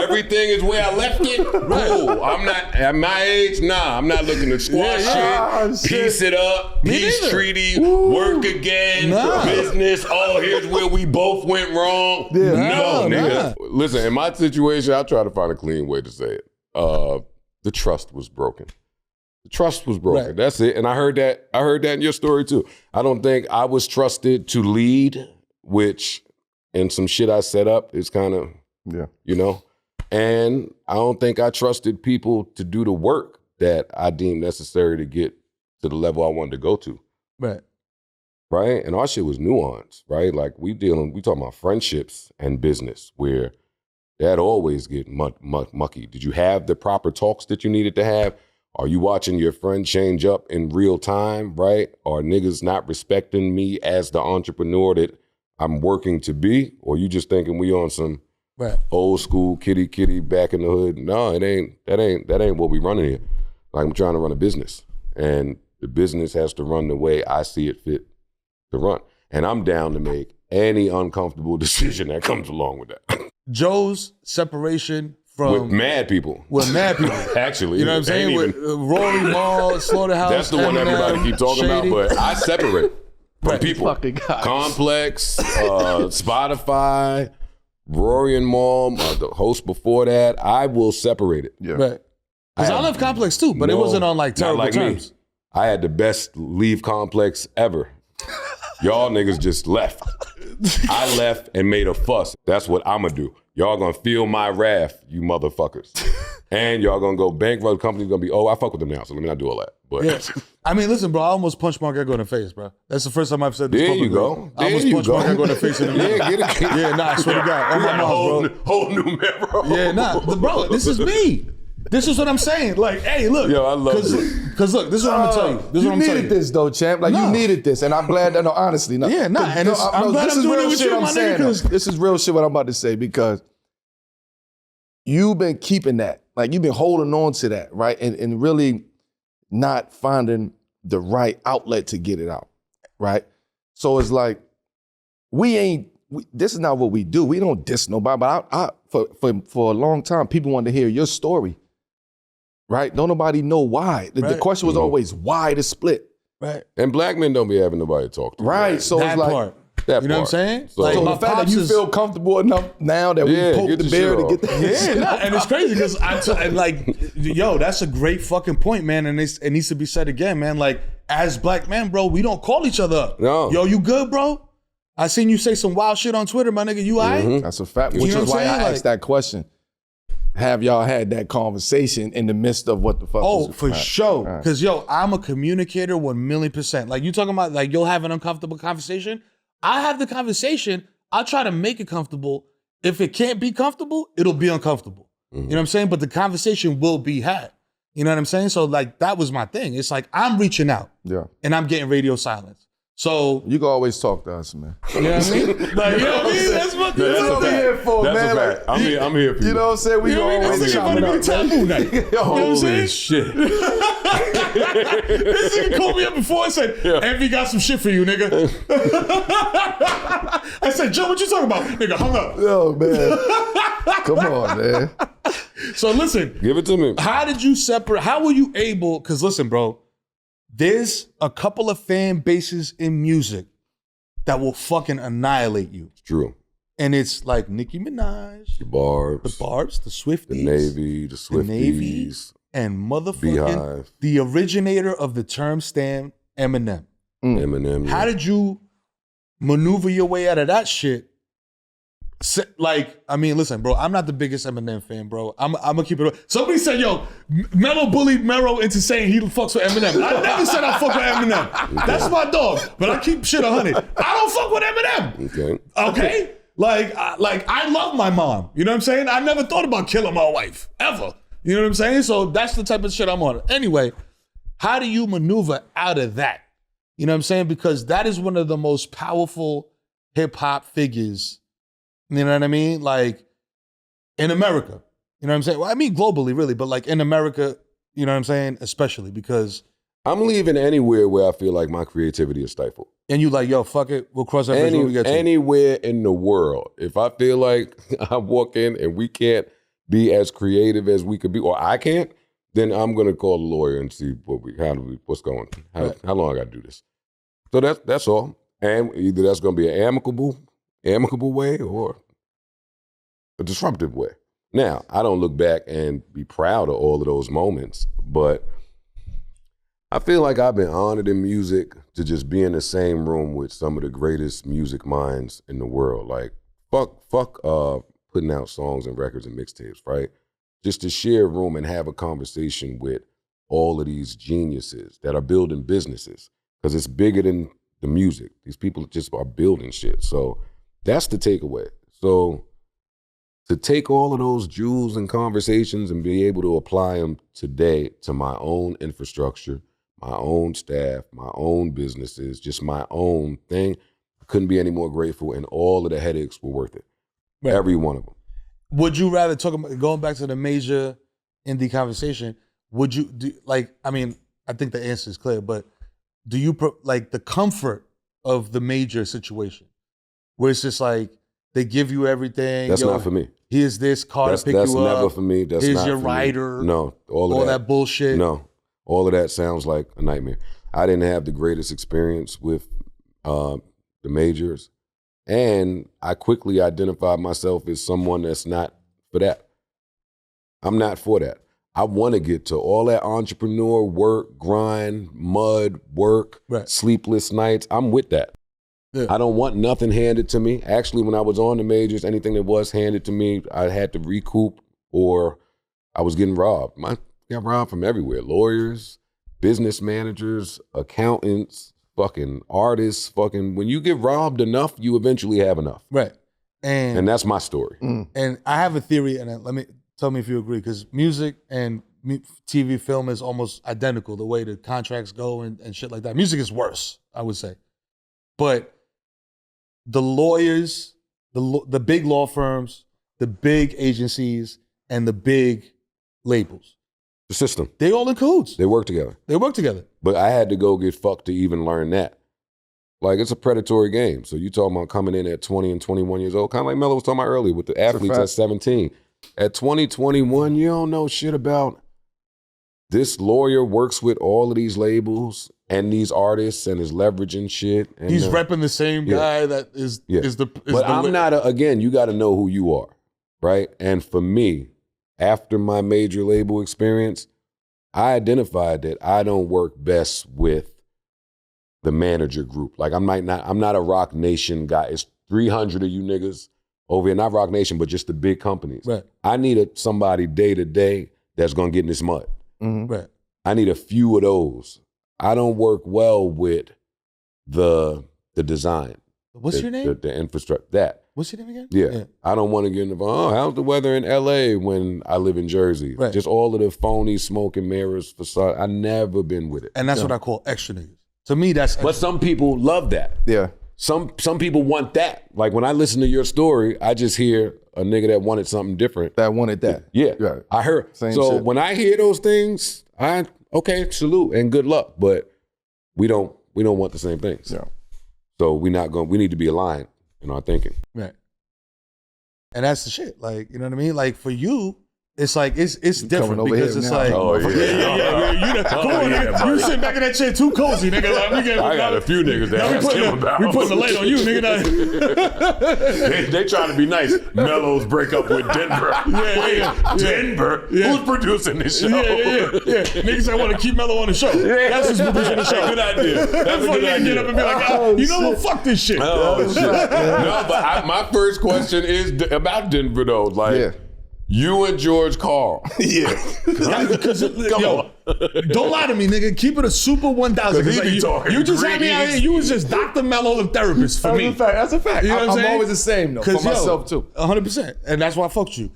Everything is where I left it. Cool. I'm not at my age. Nah, I'm not looking to squash shit, piece it up, peace neither. treaty, work again, business. Oh, here's where we both went wrong. Yeah. No, Nah. nigga. Listen, in my situation, I try to find a clean way to say it. The trust was broken. The trust was broken. Right. That's it. And I heard that in your story too. I don't think I was trusted to lead, which in some shit I set up is kind of, you know. And I don't think I trusted people to do the work that I deemed necessary to get to the level I wanted to go to. Right. Right? And our shit was nuanced, right? Like we talking about friendships and business where that always get mucky. Did you have the proper talks that you needed to have? Are you watching your friend change up in real time, right? Are niggas not respecting me as the entrepreneur that I'm working to be? Or you just thinking we on some old school kitty back in the hood? No, that ain't what we running here. Like I'm trying to run a business. And the business has to run the way I see it fit to run. And I'm down to make any uncomfortable decision that comes along with that. Joe's separation from With mad people. Actually. You know what I'm saying? With Rory Mall, Slaughterhouse. That's the one everybody keep talking Shady. about, but I separate from people. Fucking God. Complex, Spotify, Rory and Mall, the host before that, I will separate it. Yeah. Right. Because I love Complex too, but it wasn't on like not terrible like terms. me. I had the best leave Complex ever. Y'all niggas just left. I left and made a fuss. That's what I'ma do. Y'all gonna feel my wrath, you motherfuckers. And y'all gonna go bankrupt. The company's gonna be, I fuck with them now, so let me not do all that. But Yeah. I mean, listen, bro, I almost punched Mark Ego in the face, bro. That's the first time I've said this there publicly. you go. I almost There you punched go. Mark Ego in the face in the middle. Yeah, get it. Yeah, nah, I swear to God. On We my got a mouth, whole new Mero. Yeah, nah. Bro, this is me. This is what I'm saying. Like, hey, look. Yo, I love this. Because look, this is what I'm gonna tell you. This is You what I'm telling needed you. this though, champ. Like No. you needed this, and I'm glad that. No, honestly, no. Yeah, nah, and it's- I'm glad this I'm is doing real it with shit you, I'm my nigga, saying, though. 'cause- This is real shit what I'm about to say because you've been keeping that, like you've been holding on to that, right, and really not finding the right outlet to get it out, right. So it's like this is not what we do. We don't diss nobody. But for a long time, people wanted to hear your story. Right? Don't nobody know why. The Right. question was always why the split. Right. And black men don't be having nobody to talk to. Right. So That it's like part. That You know what I'm part. saying? So- Like, so my the fact that pops you is- feel comfortable enough now that Yeah, we poked get the the bear shit to off. get that Yeah, shit nah, out. and it's crazy because yo, that's a great fucking point, man. And it needs to be said again, man. Like, as black men, bro, we don't call each other up. No. Yo, you good, bro? I seen you say some wild shit on Twitter, my nigga. You all right? That's a fact. You Which know is what why I'm I saying? asked that question. Have y'all had that conversation in the midst of what the fuck? Oh, was for right. sure. Right. Because, yo, I'm a communicator 1,000,000%. Like, you talking about, like, you'll have an uncomfortable conversation. I have the conversation. I'll try to make it comfortable. If it can't be comfortable, it'll be uncomfortable. You know what I'm saying? But the conversation will be had. You know what I'm saying? So, like, that was my thing. It's like, I'm reaching out. Yeah. And I'm getting radio silence. So, You can always talk to us, man. you know what I mean? Like, you know what I mean? That's what That's a what we fact. here for, That's man. a fact. I'm here for you. You know what I'm saying? We You know what I mean? always This nigga chopping about to be up, man. taboo night. You know what I'm saying? shit. This nigga called me up before and said, Envy got some shit for you, nigga. I said, Joe, what you talking about? Nigga hung up. Yo, man. Come on, man. So listen, Give it to me. how did you separate? How were you able? Because listen, bro, there's a couple of fan bases in music that will fucking annihilate you. It's true. And it's like Nicki Minaj, The Barbs, the Swifties, the Navy, the Swifties, Navy, and motherfucking Beehive, the originator of the term stamp, Eminem. Eminem. How did you maneuver your way out of that shit? Like, I mean, listen, bro, I'm not the biggest Eminem fan, bro. I'm gonna keep it. Somebody said, yo, Melo bullied Mero into saying he fucks with Eminem. I never said I fuck with Eminem. That's my dog. But I keep shit 100. I don't fuck with Eminem. Okay? Like I love my mom. You know what I'm saying? I never thought about killing my wife, ever. You know what I'm saying? So that's the type of shit I'm on. Anyway, how do you maneuver out of that? You know what I'm saying? Because that is one of the most powerful hip hop figures. You know what I mean? Like in America. You know what I'm saying? Well, I mean globally, really, but like in America, you know what I'm saying? Especially because I'm leaving anywhere where I feel like my creativity is stifled. And you like, yo, fuck it, we'll cross that bridge when we get to it. Anywhere in the world. If I feel like I walk in and we can't be as creative as we could be, or I can't, then I'm gonna call the lawyer and see what's going on. How long I gotta do this. So that's all. And either that's gonna be an amicable way or a disruptive way. Now, I don't look back and be proud of all of those moments, but I feel like I've been honored in music to just be in the same room with some of the greatest music minds in the world. Like, fuck putting out songs and records and mixtapes, right? Just to share a room and have a conversation with all of these geniuses that are building businesses, because it's bigger than the music. These people just are building shit. So that's the takeaway. So to take all of those jewels and conversations and be able to apply them today to my own infrastructure, my own staff, my own businesses, just my own thing, I couldn't be any more grateful, and all of the headaches were worth it. Right. Every one of them. Would you rather talk about, going back to the major indie conversation, would you do, like, I mean, I think the answer is clear, but do you like the comfort of the major situation where it's just like they give you everything? That's not for me. Here's this car to pick you up. That's never for me. That's here's not your for rider. Me. No, all that bullshit. No, all of that sounds like a nightmare. I didn't have the greatest experience with the majors, and I quickly identified myself as someone that's not for that. I'm not for that. I want to get to all that entrepreneur work, grind, mud, work, sleepless nights. I'm with that. Yeah. I don't want nothing handed to me. Actually, when I was on the majors, anything that was handed to me, I had to recoup, or I was getting robbed. I got robbed from everywhere. Lawyers, business managers, accountants, fucking artists, when you get robbed enough, you eventually have enough. Right. And that's my story. And I have a theory, and tell me if you agree, because music and TV, film is almost identical, the way the contracts go and shit like that. Music is worse, I would say. But the lawyers, the big law firms, the big agencies, and the big labels, the system, they all in cahoots. They work together. But I had to go get fucked to even learn that. Like, it's a predatory game. So you talking about coming in at 20 and 21 years old, kind of like Melo was talking about earlier with the athletes at 17. At 20, 21, you don't know shit about this lawyer works with all of these labels and these artists and is leveraging shit. And he's repping the same guy that is the. But I'm not, again, you got to know who you are, right? And for me, after my major label experience, I identified that I don't work best with the manager group. Like, I'm not a Rock Nation guy. It's 300 of you niggas over here, not Rock Nation, but just the big companies. Right. I need somebody day to day that's gonna get in this mud. Mm-hmm. Right. I need a few of those. I don't work well with the design. What's your name? The infrastructure. What's your name again? Yeah. I don't want to get involved. How's the weather in LA when I live in Jersey? Right. Just all of the phony smoke and mirrors facade. I've never been with it. And that's what I call extra niggas. To me, that's extra. But some people love that. Yeah. Some people want that. Like, when I listen to your story, I just hear a nigga that wanted something different. That wanted that. Yeah. Right. I heard. Same so shit. when I hear those things, okay, salute and good luck. But we don't want the same things. Yeah. So we need to be aligned in our thinking. Right. And that's the shit. Like, you know what I mean? Like, for you, it's like it's different over because here it's now. like, Oh, yeah. come on, nigga, you sitting back in that chair too cozy, nigga. Like, I got a few niggas that ask him about. we putting the light on you, nigga. they trying to be nice. Melo's breakup with Denver. Denver? Yeah. Who's producing this show? Yeah. Niggas that want to keep Melo on the show. That's who's producing the show. Good idea. That's a good Get idea. up and be like, you know what? Fuck this shit. Oh, shit. No, but my first question is about Denver, though. Like, you and George Carl. Because don't lie to me, nigga. Keep it a super 1,000. You just had me out here. You was just Dr. Mello, the therapist for me. That's a fact. You know what I'm saying? always the same though. For myself too. 100%, and that's why I fucked you.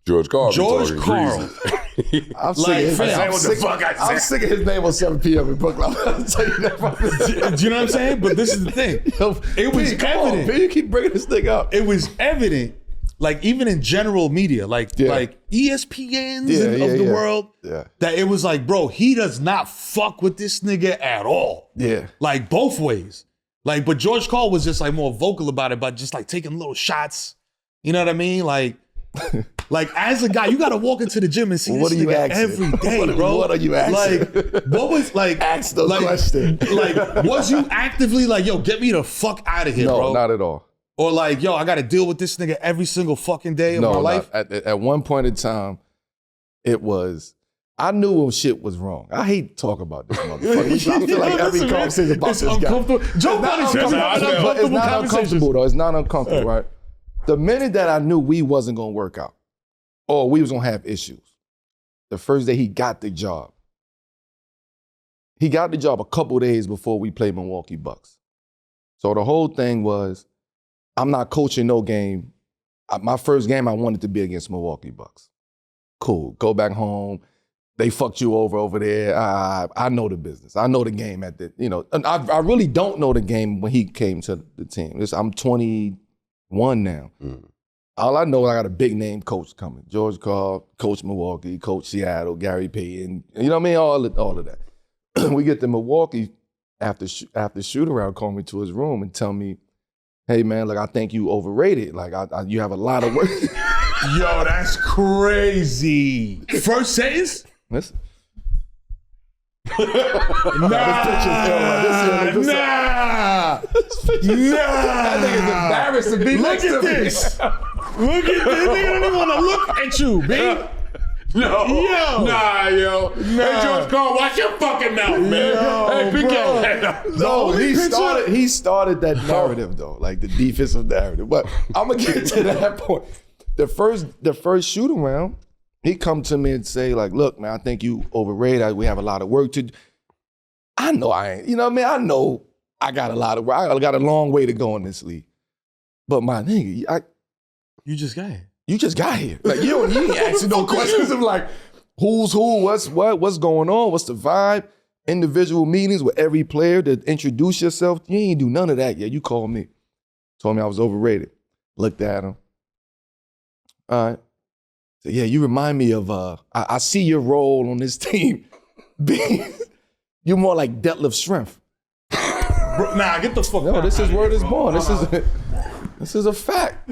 George Carl. George Carl. I'm sick of his name on 7 p.m. in Brooklyn. I'll tell you that. Do you know what I'm saying? But this is the thing. It was evident. You keep bringing this thing up. It was evident. Like even in general media, like ESPNs of the world, that it was like, bro, he does not fuck with this nigga at all. Yeah. Like both ways. Like, but George Carl was just like more vocal about it, but just like taking little shots. You know what I mean? Like as a guy, you gotta walk into the gym and see this nigga every day, bro. What are you asking? Like, what was like? Ask the question. Like, was you actively like, yo, get me the fuck out of here, bro? No, not at all. Or like, yo, I got to deal with this nigga every single fucking day of my life? At one point in time, it was, I knew when shit was wrong. I hate to talk about this motherfucker. I feel like every conversation about it's this uncomfortable. guy. Joe Budden says It's not uncomfortable, though. It's not uncomfortable, right? The minute that I knew we wasn't going to work out or we was going to have issues, the first day he got the job. He got the job a couple days before we played Milwaukee Bucks. So the whole thing was, I'm not coaching no game. My first game, I wanted to be against Milwaukee Bucks. Cool, go back home. They fucked you over there. I know the business. I know the game at the, and I really don't know the game when he came to the team. I'm 21 now. All I know is I got a big name coach coming. George Carl, Coach Milwaukee, Coach Seattle, Gary Payton. You know what I mean? All of that. We get to Milwaukee after shoot around, call me to his room and tell me, hey man, like I think you overrated. Like you have a lot of work. Yo, that's crazy. First sentence? Listen. Nah. That nigga's embarrassed to be next to me. Look at this. Look at this. Nigga don't even want to look at you, B. Yo. Hey, George Carl, watch your fucking mouth, man. Hey, PK. No, he started that narrative though, like the defensive narrative. But I'm gonna get to that point. The first shoot around, he come to me and say like, look, man, I think you overrated. We have a lot of work to do. I know I ain't, you know what I mean? I know I got a lot of work. I got a long way to go in this league. But my nigga, you just got here. You just got here. Like you ain't asking no questions of like who's who, what's going on, what's the vibe, individual meetings with every player to introduce yourself. You ain't do none of that yet. You called me. Told me I was overrated. Looked at him. All right. So yeah, you remind me of I see your role on this team. You're more like deadlift strength. Bro, nah, get the fuck out. No, this is word is born. This is a fact.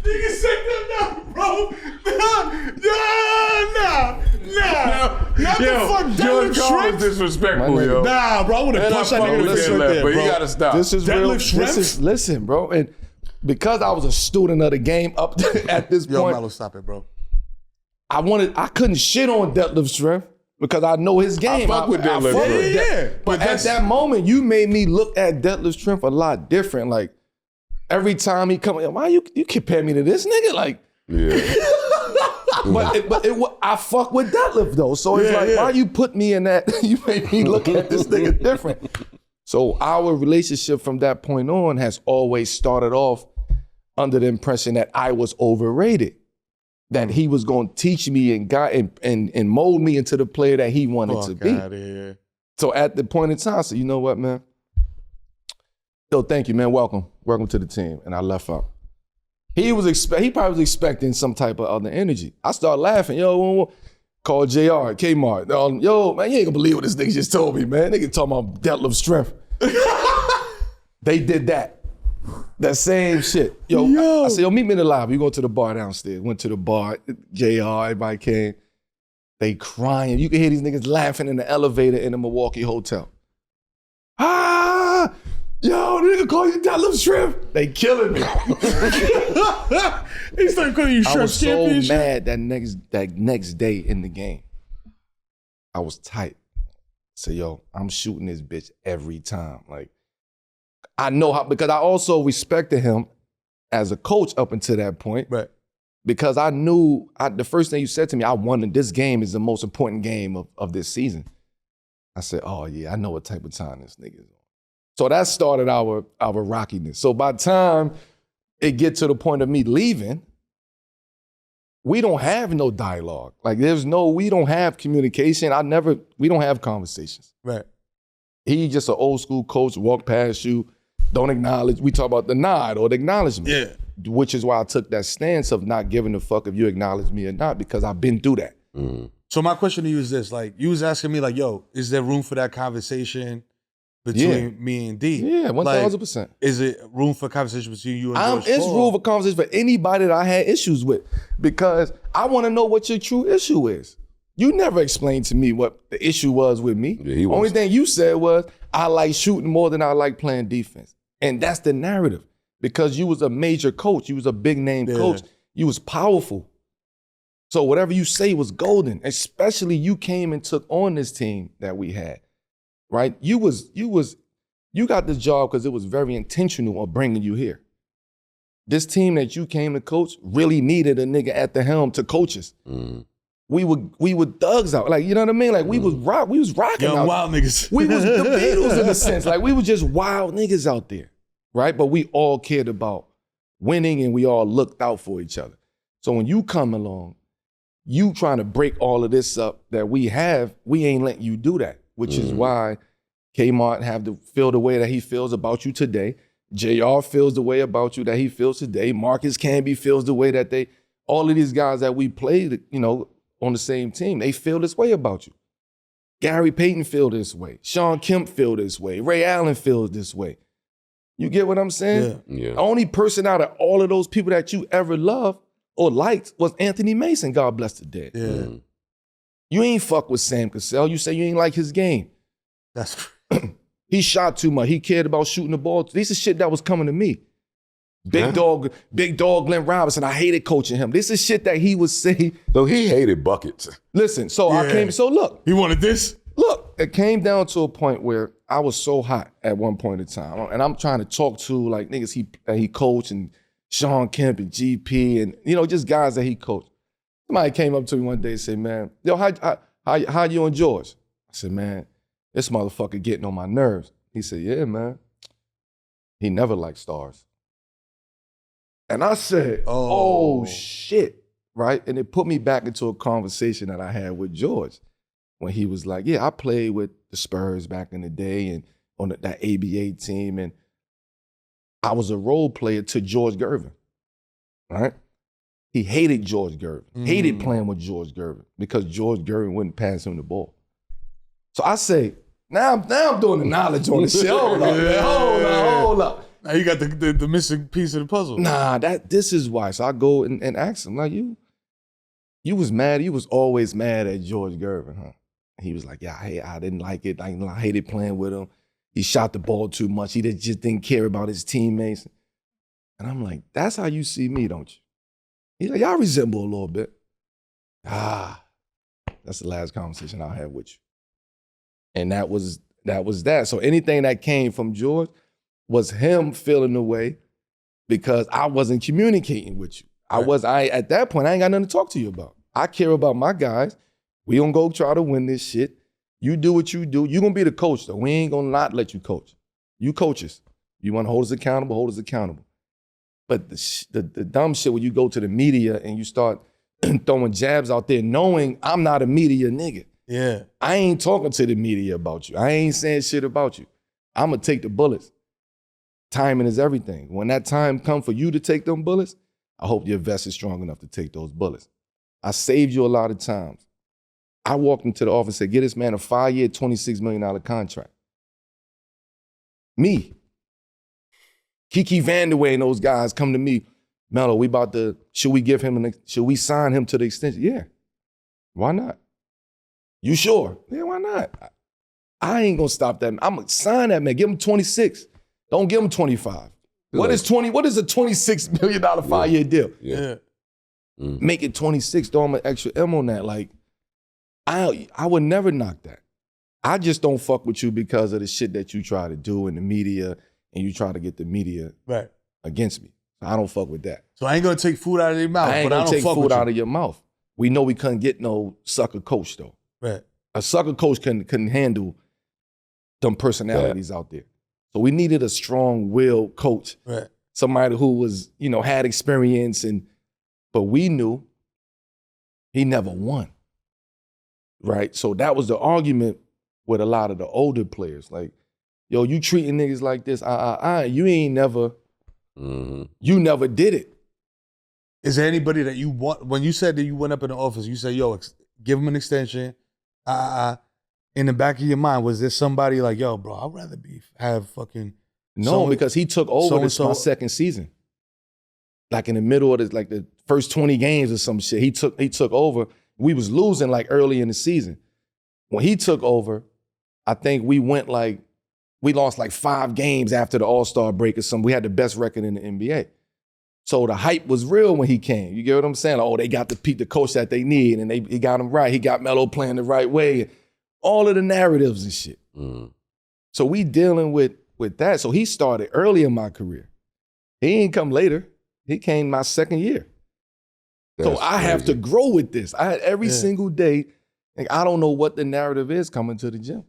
Nigga said that now, bro. Nah. Not the fuck George Carl is shrimp. disrespectful, yo. Nah, bro, I would have pushed that nigga to the face right there, but bro. you gotta stop. This is real. Listen, bro. And because I was a student of the game up at this Yo, point, Melo, stop it, bro. I couldn't shit on deadlift strength because I know his game. I fuck with deadlift. Yeah. But at that moment, you made me look at deadlift strength a lot different. Like every time he come, why you compare me to this nigga? Like, Yeah. but I fuck with deadlift though. So it's why you put me in that? You made me look at this nigga different. So our relationship from that point on has always started off under the impression that I was overrated, that he was going to teach me and mold me into the player that he wanted to be. Here. So at the point in time, I said, you know what, man? Yo, thank you, man. Welcome to the team. And I left out. He probably was expecting some type of other energy. I started laughing. Yo, call JR at Kmart. Yo, man, you ain't gonna believe what this nigga just told me, man. Nigga talking about deadlift strength. They did that. That same shit. Yo, I said, meet me in the lobby. We go to the bar downstairs. Went to the bar. JR, everybody came. They crying. You can hear these niggas laughing in the elevator in the Milwaukee hotel. Yo, the nigga call you that little shrimp. They killing me. He started calling you shrimp. I was so championship. mad that next day in the game. I was tight. So yo, I'm shooting this bitch every time. Like, I know how, because I also respected him as a coach up until that point. Right. Because I knew, the first thing you said to me, I wanted, this game is the most important game of this season. I said, oh yeah, I know what type of time this nigga is on. So that started our rockiness. So by the time it get to the point of me leaving, we don't have no dialogue. Like we don't have communication. We don't have conversations. Right. He just an old school coach, walk past you, don't acknowledge. We talk about the nod or the acknowledgement. Yeah. Which is why I took that stance of not giving a fuck if you acknowledge me or not, because I've been through that. Mm. So my question to you is this, like, you was asking me like, yo, is there room for that conversation between me and D? Yeah, 1,000%. Like, is it room for conversation between you and George It's Paul? room for conversation for anybody that I had issues with, because I want to know what your true issue is. You never explained to me what the issue was with me. Yeah, Only thing you said was, I like shooting more than I like playing defense. And that's the narrative, because you was a major coach. You was a big name coach. You was powerful. So whatever you say was golden, especially you came and took on this team that we had, right? You got this job because it was very intentional of bringing you here. This team that you came to coach really needed a nigga at the helm to coach us. Mm. We were thugs out, like, you know what I mean? Like we was rocking Young out. wild niggas. We was the Beatles in a sense, like we were just wild niggas out there, right? But we all cared about winning and we all looked out for each other. So when you come along, you trying to break all of this up that we have, we ain't letting you do that, which is why Kmart have to feel the way that he feels about you today. JR feels the way about you that he feels today. Marcus Camby feels the way that all of these guys that we played, on the same team, they feel this way about you. Gary Payton feel this way. Sean Kemp feel this way. Ray Allen feels this way. You get what I'm saying? Yeah. The only person out of all of those people that you ever loved or liked was Anthony Mason, God bless the dead. Yeah. Mm. You ain't fuck with Sam Cassell. You say you ain't like his game. That's He shot too much. He cared about shooting the ball. This is shit that was coming to me. Big dog Glenn Robinson, I hated coaching him. This is shit that he would say. So he hated buckets. Listen, so look, He wanted this? Look, it came down to a point where I was so hot at one point in time. And I'm trying to talk to like niggas he coached and Sean Kemp and GP and, just guys that he coached. Somebody came up to me one day and said, man, yo, how you and George? I said, man, this motherfucker getting on my nerves. He said, yeah, man. He never liked stars. And I said, oh shit, right? And it put me back into a conversation that I had with George when he was like, yeah, I played with the Spurs back in the day and on that ABA team, and I was a role player to George Gervin, right? He hated George Gervin, hated playing with George Gervin because George Gervin wouldn't pass him the ball. So I say, now I'm doing the knowledge on this shit. Hold up. Now you got the missing piece of the puzzle. Nah, this is why. So I go and ask him, like, you was mad. You was always mad at George Gervin, huh? He was like, yeah, I didn't like it. I hated playing with him. He shot the ball too much. He just didn't care about his teammates. And I'm like, that's how you see me, don't you? He's like, y'all resemble a little bit. That's the last conversation I'll have with you. And that was that. So anything that came from George was him feeling the way because I wasn't communicating with you. Right. At that point, I ain't got nothing to talk to you about. I care about my guys. We gonna go try to win this shit. You do what you do. You gonna be the coach though. We ain't gonna not let you coach. You coaches. You wanna hold us accountable, hold us accountable. But the dumb shit when you go to the media and you start throwing jabs out there knowing I'm not a media nigga. Yeah. I ain't talking to the media about you. I ain't saying shit about you. I'm gonna take the bullets. Timing is everything. When that time come for you to take them bullets, I hope your vest is strong enough to take those bullets. I saved you a lot of times. I walked into the office and said, get this man a 5-year, $26 million contract. Me. Kiki Vandeweghe and those guys come to me, Melo, should we sign him to the extension? Yeah. Why not? You sure? Yeah, why not? I ain't gonna stop that. I'm gonna sign that man. Give him 26. Don't give him 25. What is a $26 million 5-year deal? Yeah. Make it 26, throw him an extra M on that. Like, I would never knock that. I just don't fuck with you because of the shit that you try to do in the media and you try to get the media against me. I don't fuck with that. So I ain't gonna take food out of your mouth. I ain't gonna take food out of your mouth. We know we couldn't get no sucker coach though. Right. A sucker coach couldn't handle them personalities out there. So we needed a strong-willed coach. Right. Somebody who was, had experience but we knew he never won. Right? So that was the argument with a lot of the older players. Like, yo, you treating niggas like this, you ain't never, you never did it. Is there anybody that you want, when you said that you went up in the office, you said, yo, give him an extension, in the back of your mind, was there somebody like, yo, bro, I'd rather have fucking... No, because he took over this my second season. Like in the middle of the first 20 games or some shit, he took over. We was losing like early in the season. When he took over, I think we lost like 5 games after the All-Star break or something. We had the best record in the NBA. So the hype was real when he came. You get what I'm saying? Like, oh, they got the coach that they need, and he got him right. He got Melo playing the right way. All of the narratives and shit. So we dealing with that. So he started early in my career. He ain't come later. He came my second year. So I have to grow with this. I had every single day, like, I don't know what the narrative is coming to the gym.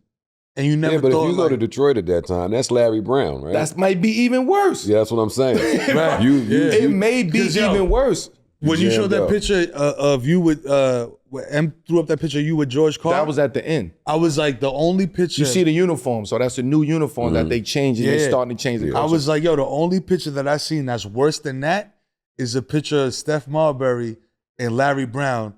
And you never but thought, if you go to Detroit at that time, that's Larry Brown, right? That might be even worse. Yeah, that's what I'm saying. Right. It may be even worse. When you showed that picture of you with, M threw up that picture of you with George Carl. That was at the end. I was like, the only picture. You see the uniform, so that's the new uniform that they changed and they're starting to change the culture. I was like, yo, the only picture that I seen that's worse than that is a picture of Steph Marbury and Larry Brown.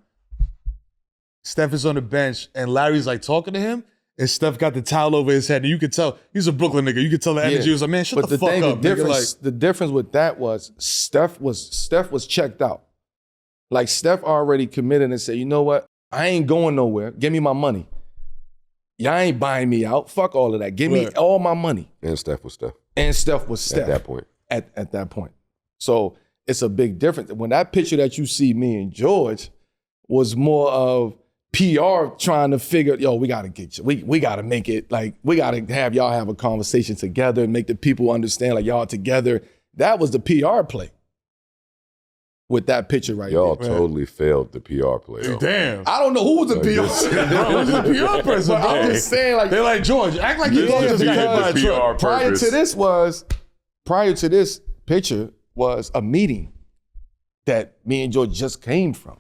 Steph is on the bench and Larry's like talking to him. And Steph got the towel over his head. And you could tell, he's a Brooklyn nigga. You could tell the energy. He was like, man, shut the fuck up. The difference with that was Steph was checked out. Like, Steph already committed and said, you know what? I ain't going nowhere. Give me my money. Y'all ain't buying me out. Fuck all of that. Give me all my money. And Steph was Steph. At that point. At that point. So it's a big difference. When that picture that you see me and George was more of PR trying to figure, yo, we got to get you. We got to make it, like, we got to have y'all have a conversation together and make the people understand, like, y'all together. That was the PR play with that picture right there. Y'all totally failed the PR play. Though. Damn. I don't know who was the PR. Who was the PR person? But I'm just saying, like, they're like, George, act like you just got hit by a truck. Prior to this picture was a meeting that me and George just came from.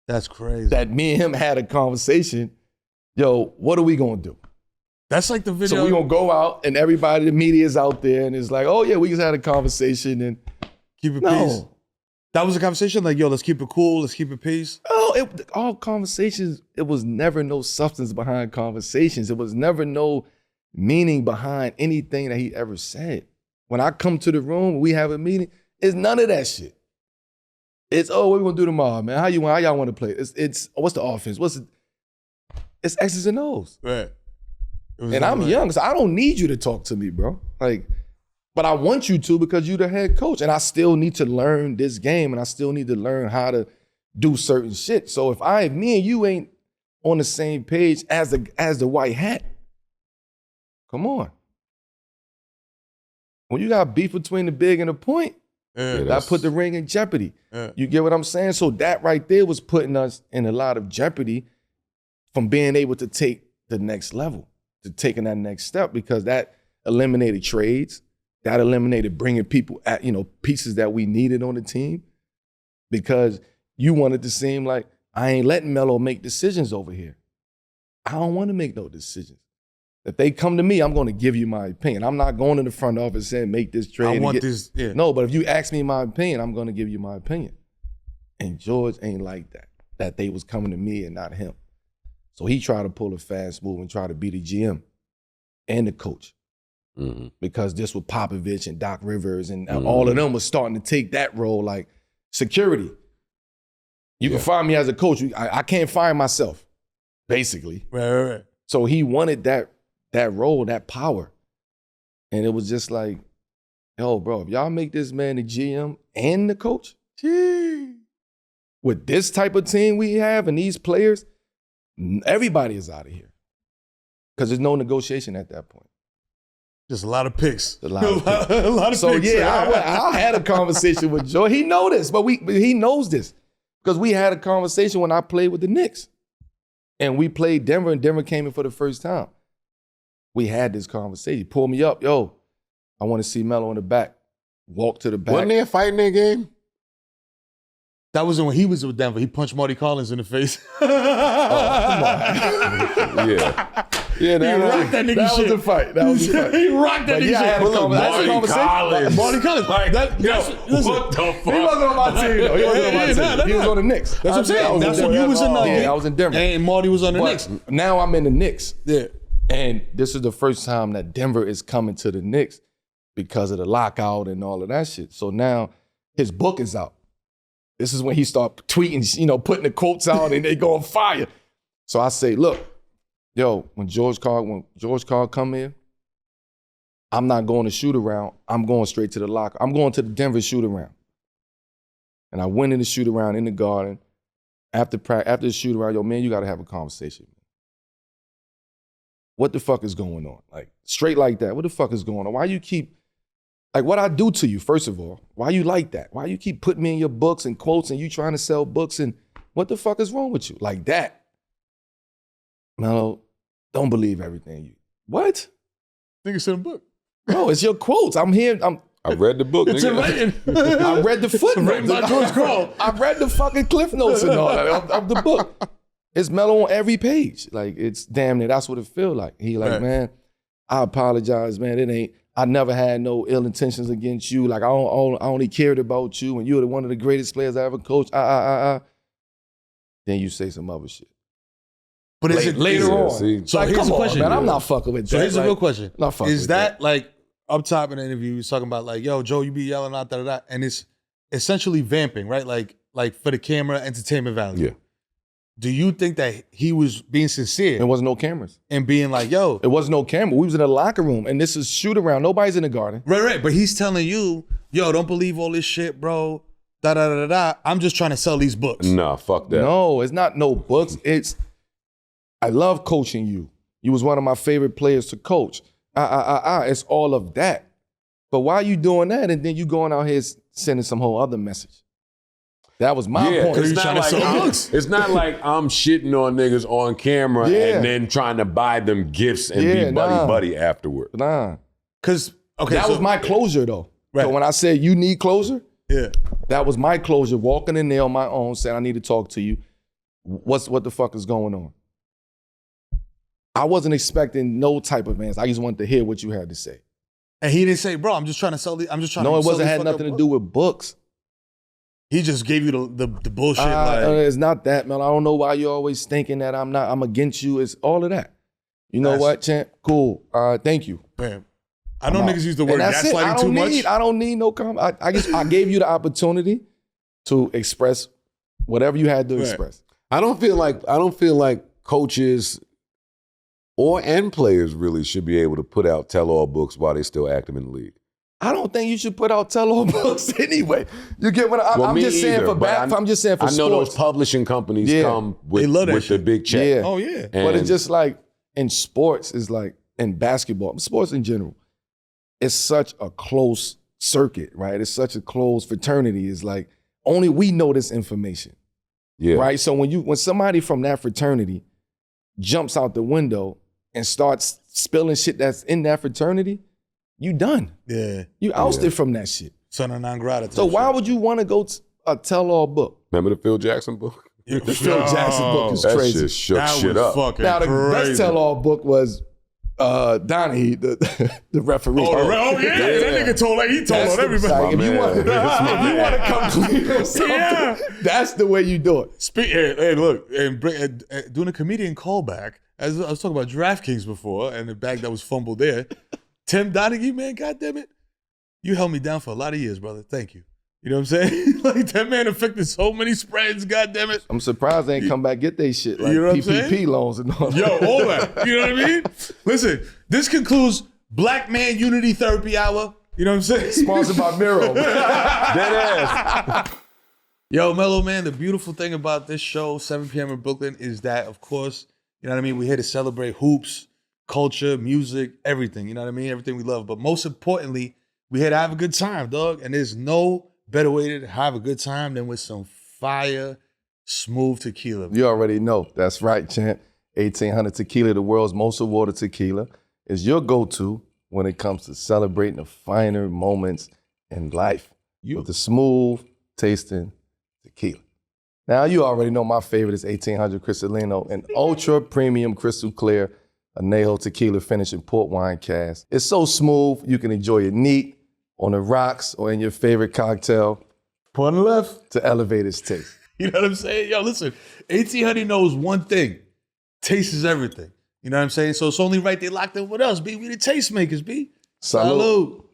That's crazy. That me and him had a conversation. Yo, what are we gonna do? That's like the video. So we gonna go out and everybody, the media is out there and it's like, oh yeah, we just had a conversation and keep it peace. That was a conversation like, yo, let's keep it cool, let's keep it peace. Oh, all conversations, it was never no substance behind conversations. It was never no meaning behind anything that he ever said. When I come to the room, we have a meeting, it's none of that shit. It's, oh, what we gonna do tomorrow, man? How y'all want to play? It's what's the offense? It's X's and O's. Right. And I'm young, so I don't need you to talk to me, bro. Like, but I want you to because you're the head coach, and I still need to learn this game, and I still need to learn how to do certain shit. So if me and you ain't on the same page as the white hat, come on. When you got beef between the big and the point, that put the ring in jeopardy. You get what I'm saying? So that right there was putting us in a lot of jeopardy from being able to take the next level, to taking that next step, because that eliminated trades, that eliminated bringing people at, pieces that we needed on the team, because you wanted to seem like, I ain't letting Melo make decisions over here. I don't want to make no decisions. If they come to me, I'm going to give you my opinion. I'm not going to the front office saying, make this trade. I want this, yeah. No, but if you ask me my opinion, I'm going to give you my opinion. And George ain't like that they was coming to me and not him. So he tried to pull a fast move and try to be the GM and the coach. because this was Popovich and Doc Rivers and all of them was starting to take that role like security. You can find me as a coach. I can't find myself, basically. Right. So he wanted that role, that power. And it was just like, yo, bro, if y'all make this man the GM and the coach, with this type of team we have and these players, everybody is out of here. Because there's no negotiation at that point. Just a lot of picks. A lot of picks. A lot of So picks. I had a conversation with Joe. He know this, but he knows this. Because we had a conversation when I played with the Knicks. And we played Denver, and Denver came in for the first time. We had this conversation. He pulled me up. Yo, I want to see Melo in the back. Walk to the back. Wasn't there a fight in that game? That was when he was with Denver. He punched Marty Collins in the face. Come on. Yeah. He rocked that nigga That shit. was the fight. That was the fight. He rocked that But nigga yeah, I had shit. a conversation. Marty Collins. Like, Listen, what the fuck? He wasn't on my team, though. He wasn't on my team. He was on the Knicks. That's what I'm saying. That's when you was in I was in Denver. And Marty was on the Knicks. But now I'm in the Knicks. Yeah. And this is the first time that Denver is coming to the Knicks because of the lockout and all of that shit. So now his book is out. This is when he start tweeting, putting the quotes out and they go on fire. So I say, look, yo, when George Carl come in, I'm not going to shoot around. I'm going straight to the locker. I'm going to the Denver shoot around. And I went in the shoot around in the Garden. After the shoot around, yo, man, you got to have a conversation. What the fuck is going on? Like, straight like that. What the fuck is going on? Why you keep, like, what I do to you, first of all, why you like that? Why you keep putting me in your books and quotes and you trying to sell books and what the fuck is wrong with you? Like that. No, don't believe everything I What? think it's in the book. Bro, it's your quotes. I read the book. It's nigga. written. I read the footnotes. written by George Carl. I read the fucking cliff notes and all that of the book. It's Melo on every page. Like, it's damn near, that's what it feel like. He like, Right. man, I apologize, man. I never had no ill intentions against you. Like, I only cared about you, and you were one of the greatest players I ever coached. Then you say some other shit. But is it later Yeah, on? see. So Like, here's come the on, question. man. I'm not fucking with that. So here's the Like, real question. not fucking Is with that like up top in the interview, he's talking about like, yo, Joe, you be yelling out, da-da-da, and it's essentially vamping, right? Like for the camera, entertainment value. Yeah. Do you think that he was being There sincere wasn't no cameras. and being like, yo, It wasn't no camera. We was in the locker room, and this is shoot around. Nobody's in the Garden. right, but he's telling you, yo, don't believe all this shit, bro, da-da-da-da-da. I'm just trying to sell these books. Nah, fuck that. No, it's not no books. I love coaching you. You was one of my favorite players to coach. It's all of that. But why you doing that? And then you going out here sending some whole other message. That was my Yeah, point. because He's trying to sell books. it's not like I'm shitting on niggas on camera Yeah. and then trying to buy them gifts and Yeah, be nah. buddy afterward. Nah. Because, okay. That so- was my closure, though. Right. So when I said you need closure, Yeah. that was my closure. Walking in there on my own, saying I need to talk to you. What the fuck is going on? I wasn't expecting no type of answer. I just wanted to hear what you had to say. And he didn't say, bro, I'm just trying to sell these. I'm just trying No, to it sell wasn't these had fucking nothing to books. do with books. He just gave you the bullshit. like, It's not that, man. I don't know why you're always thinking that I'm against you. It's all of that. You know That's- what, champ? Cool. Thank you. man, I know I'm out. niggas use the And word that's it. gaslighting too much. I don't need no comment. I gave you the opportunity to express whatever you had to Right. express. I don't feel like coaches and players really should be able to put out tell-all books while they're still active in the league. I don't think you should put out tell-all books anyway. You get what I'm me just saying either, for but I'm just saying for I know sports. those publishing companies Yeah. come They love that with the shit. big check. Yeah. Oh, yeah. But it's And- just like in sports, it's like in basketball, sports in general, it's such a close circuit, right? It's such a close fraternity. It's like only we know this information, Yeah. right? So when somebody from that fraternity jumps out the window and starts spilling shit that's in that fraternity, you done. Yeah. You ousted from that shit. Son of non grata. So why would you want to go to a tell-all book? Remember the Phil Jackson book? The Phil Jackson book is That crazy. shit shook that shit was up. fucking Now the crazy. best tell-all book was Donahue, the referee. Oh, yeah. That nigga told he told That's on the- everybody. like, if you man. want, if you want to come clean or something, Yeah. that's the way you do it. Hey, look, and doing a comedian callback, as I was talking about DraftKings before, and the bag that was fumbled there. Tim Donaghy, man, goddamn it. You held me down for a lot of years, brother. Thank you. You know what I'm saying? Like, that man affected so many spreads, goddamn it. I'm surprised they ain't come back get they shit like You know what I'm PPP saying? loans and all that. Yo, all that. You know what I mean? Listen, this concludes Black Man Unity Therapy Hour. You know what I'm saying? Sponsored by Mero. Dead ass. Yo, Melo, man, the beautiful thing about this show, 7 p.m. in Brooklyn, is that, of course, you know what I mean? We're here to celebrate hoops, culture, music, everything. You know what I mean? Everything we love. But most importantly, we're here to have a good time, dog. And there's no better way to have a good time than with some fire, smooth tequila. You already know. That's right, champ. 1800 Tequila, the world's most awarded tequila, is your go-to when it comes to celebrating the finer moments in life with the smooth tasting tequila. Now, you already know my favorite is 1800 Cristalino, an ultra premium crystal clear añejo tequila finished in port wine cask. It's so smooth, you can enjoy it neat, on the rocks, or in your favorite cocktail. Pour on the left. To elevate its taste. You know what I'm saying? Yo, listen, 1800 knows one thing. Taste is everything. You know what I'm saying? So it's only right they locked in with us, B. We the tastemakers, B. Salud.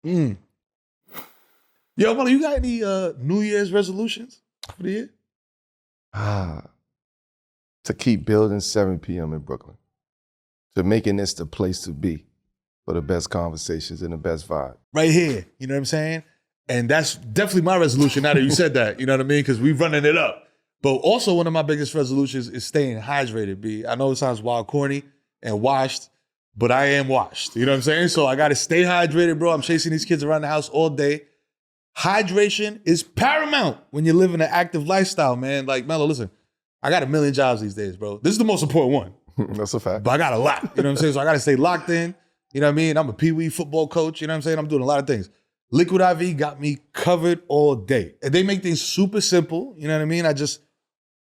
Yo, Melo, you got any New Year's resolutions for the year? To keep building 7 p.m. in Brooklyn. To making this the place to be for the best conversations and the best vibe. Right here, you know what I'm saying? And that's definitely my resolution now that you said that, you know what I mean? Because we're running it up. But also one of my biggest resolutions is staying hydrated, B. I know it sounds wild, corny, and washed, but I am washed. You know what I'm saying? So I got to stay hydrated, bro. I'm chasing these kids around the house all day. Hydration is paramount when you're living an active lifestyle, man. Like, Melo, listen, I got a million jobs these days, bro. This is the most important one. That's a fact. But I got a lot, you know what I'm saying? So I got to stay locked in, you know what I mean? I'm a Pee-wee football coach, you know what I'm saying? I'm doing a lot of things. Liquid IV got me covered all day. And they make things super simple, you know what I mean? I just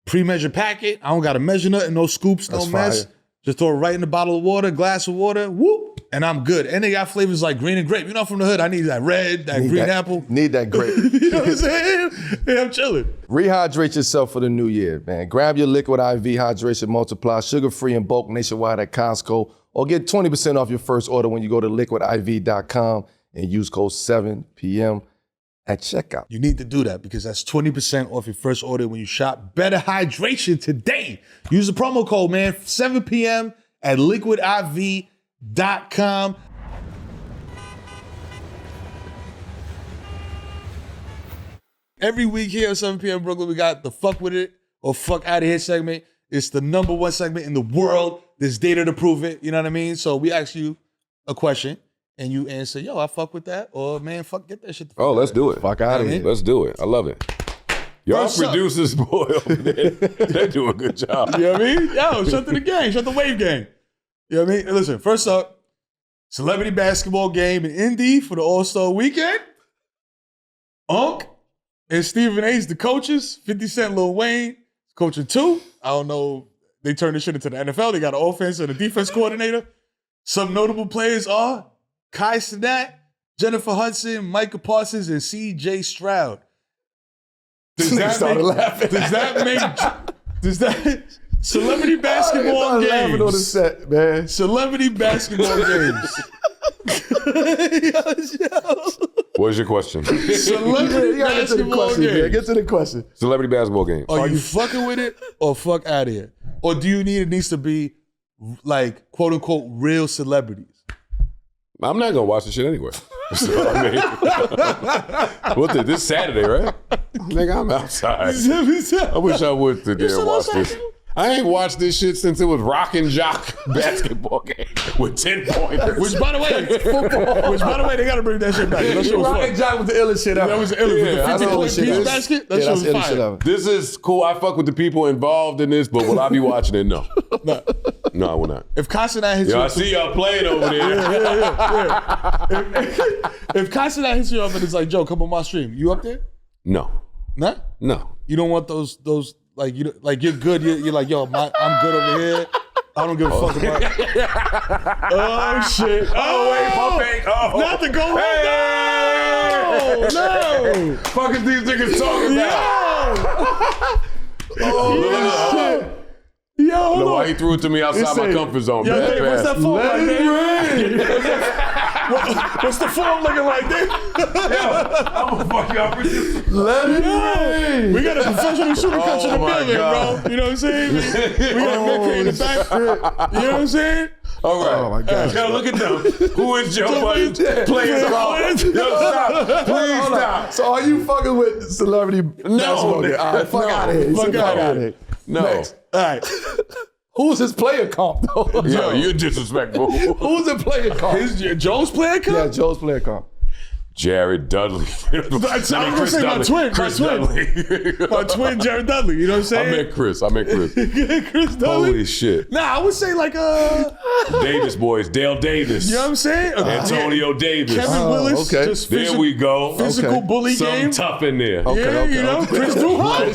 pre-measure pack it. I don't got to measure nothing, no scoops, no mess. Fire. Just throw it right in the bottle of water, glass of water, whoop, and I'm good. And they got flavors like green and grape. You know, from the hood, I need that red, that green apple. Need that grape. You know what I'm saying? Yeah, I'm chilling. Rehydrate yourself for the new year, man. Grab your Liquid IV Hydration Multiply, sugar-free in bulk nationwide at Costco, or get 20% off your first order when you go to liquidiv.com and use code 7PM at checkout. You need to do that because that's 20% off your first order when you shop Better Hydration today. Use the promo code, man, 7 p.m. at liquidiv.com. Every week here at 7 p.m. Brooklyn, we got the Fuck With It or Fuck Out of Here segment. It's the #1 segment in the world. There's data to prove it. You know what I mean? So we ask you a question. And you answer, yo, I fuck with that, or man, fuck, get that shit. Oh, let's do it. Fuck out of here. Let's do it. I love it. Y'all First up. producers, boy, over there, they do a good job. You know what I mean? Yo, shut to the game, shut the wave game. You know what I mean? Listen, first up, celebrity basketball game in Indy for the All-Star weekend. Unc and Stephen A's the coaches. 50 Cent, Lil Wayne, coaching 2. I don't know. They turned this shit into the NFL. They got an offense and a defense coordinator. Some notable players are Kai Cenat, Jennifer Hudson, Micah Parsons, and C.J. Stroud. Does that celebrity basketball games? Laughing on the set, man. Celebrity basketball games. What's your question? Celebrity basketball games. Get to the question. Celebrity basketball game. Are you fucking with it or fuck out of here? Or do you need it needs to be like quote unquote real celebrities? I'm not gonna watch this shit anyway. So, I mean, this Saturday, right? Nigga, I'm outside. I wish I would today watch this. I ain't watched this shit since it was Rock and Jock basketball game with 10 pointers. Which, by the way, they gotta bring that shit back. That shit was Rock fun. and Jock was the illest shit ever. That was the illest. Yeah, The 50-point piece basket. That shit was fire. This is cool. I fuck with the people involved in this, but will I be watching it? No. No, I will not. If Casanat hits you I up, see y'all playing over there. if Casanat hits you up and it's like, Joe, come on my stream, you up there? No. Nah? No. You don't want those like you like you're good. You're like, yo, I'm good over here. I don't give a fuck about it. Oh shit. Oh wait, pump fake. Oh. Not the go. Hey! No. Fuck is these niggas talking about? Yo. Oh, Yo. Yo, hold No, on. why he threw it to me outside my comfort zone. Yo, Bad Dave, what's pass. that form Let like, it Dave? rain. What's the form looking like, Dave? I'm gonna fuck y'all for this. Let it rain. We got a professional shooting coach in the my building, God. bro. You know what I'm saying? We got Nick in the back. You know what I'm saying? All right. Oh my God. Now look at them. Who is Joe Budden? Players call. Yo, stop. Please stop. So are you fucking with celebrity basketball? nigga. All right, fuck No. out of here. Fuck outta here. No. Next. All right. Who's his player comp though? Yo, you're disrespectful. Who's the player comp? Joe's player comp? Yeah, Joe's player comp. Jared Dudley. I was gonna say my twin, Chris my twin. Dudley. My twin, Jared Dudley. You know what I'm saying? I meant Chris. Chris Dudley. Holy shit. Nah, I would say like Davis boys. Dale Davis. you know what I'm saying? Antonio Davis. Kevin Willis. okay. Just There we go. physical Okay. bully Something game. tough in there. Okay, Yeah, okay, you know, okay. Chris Duhon.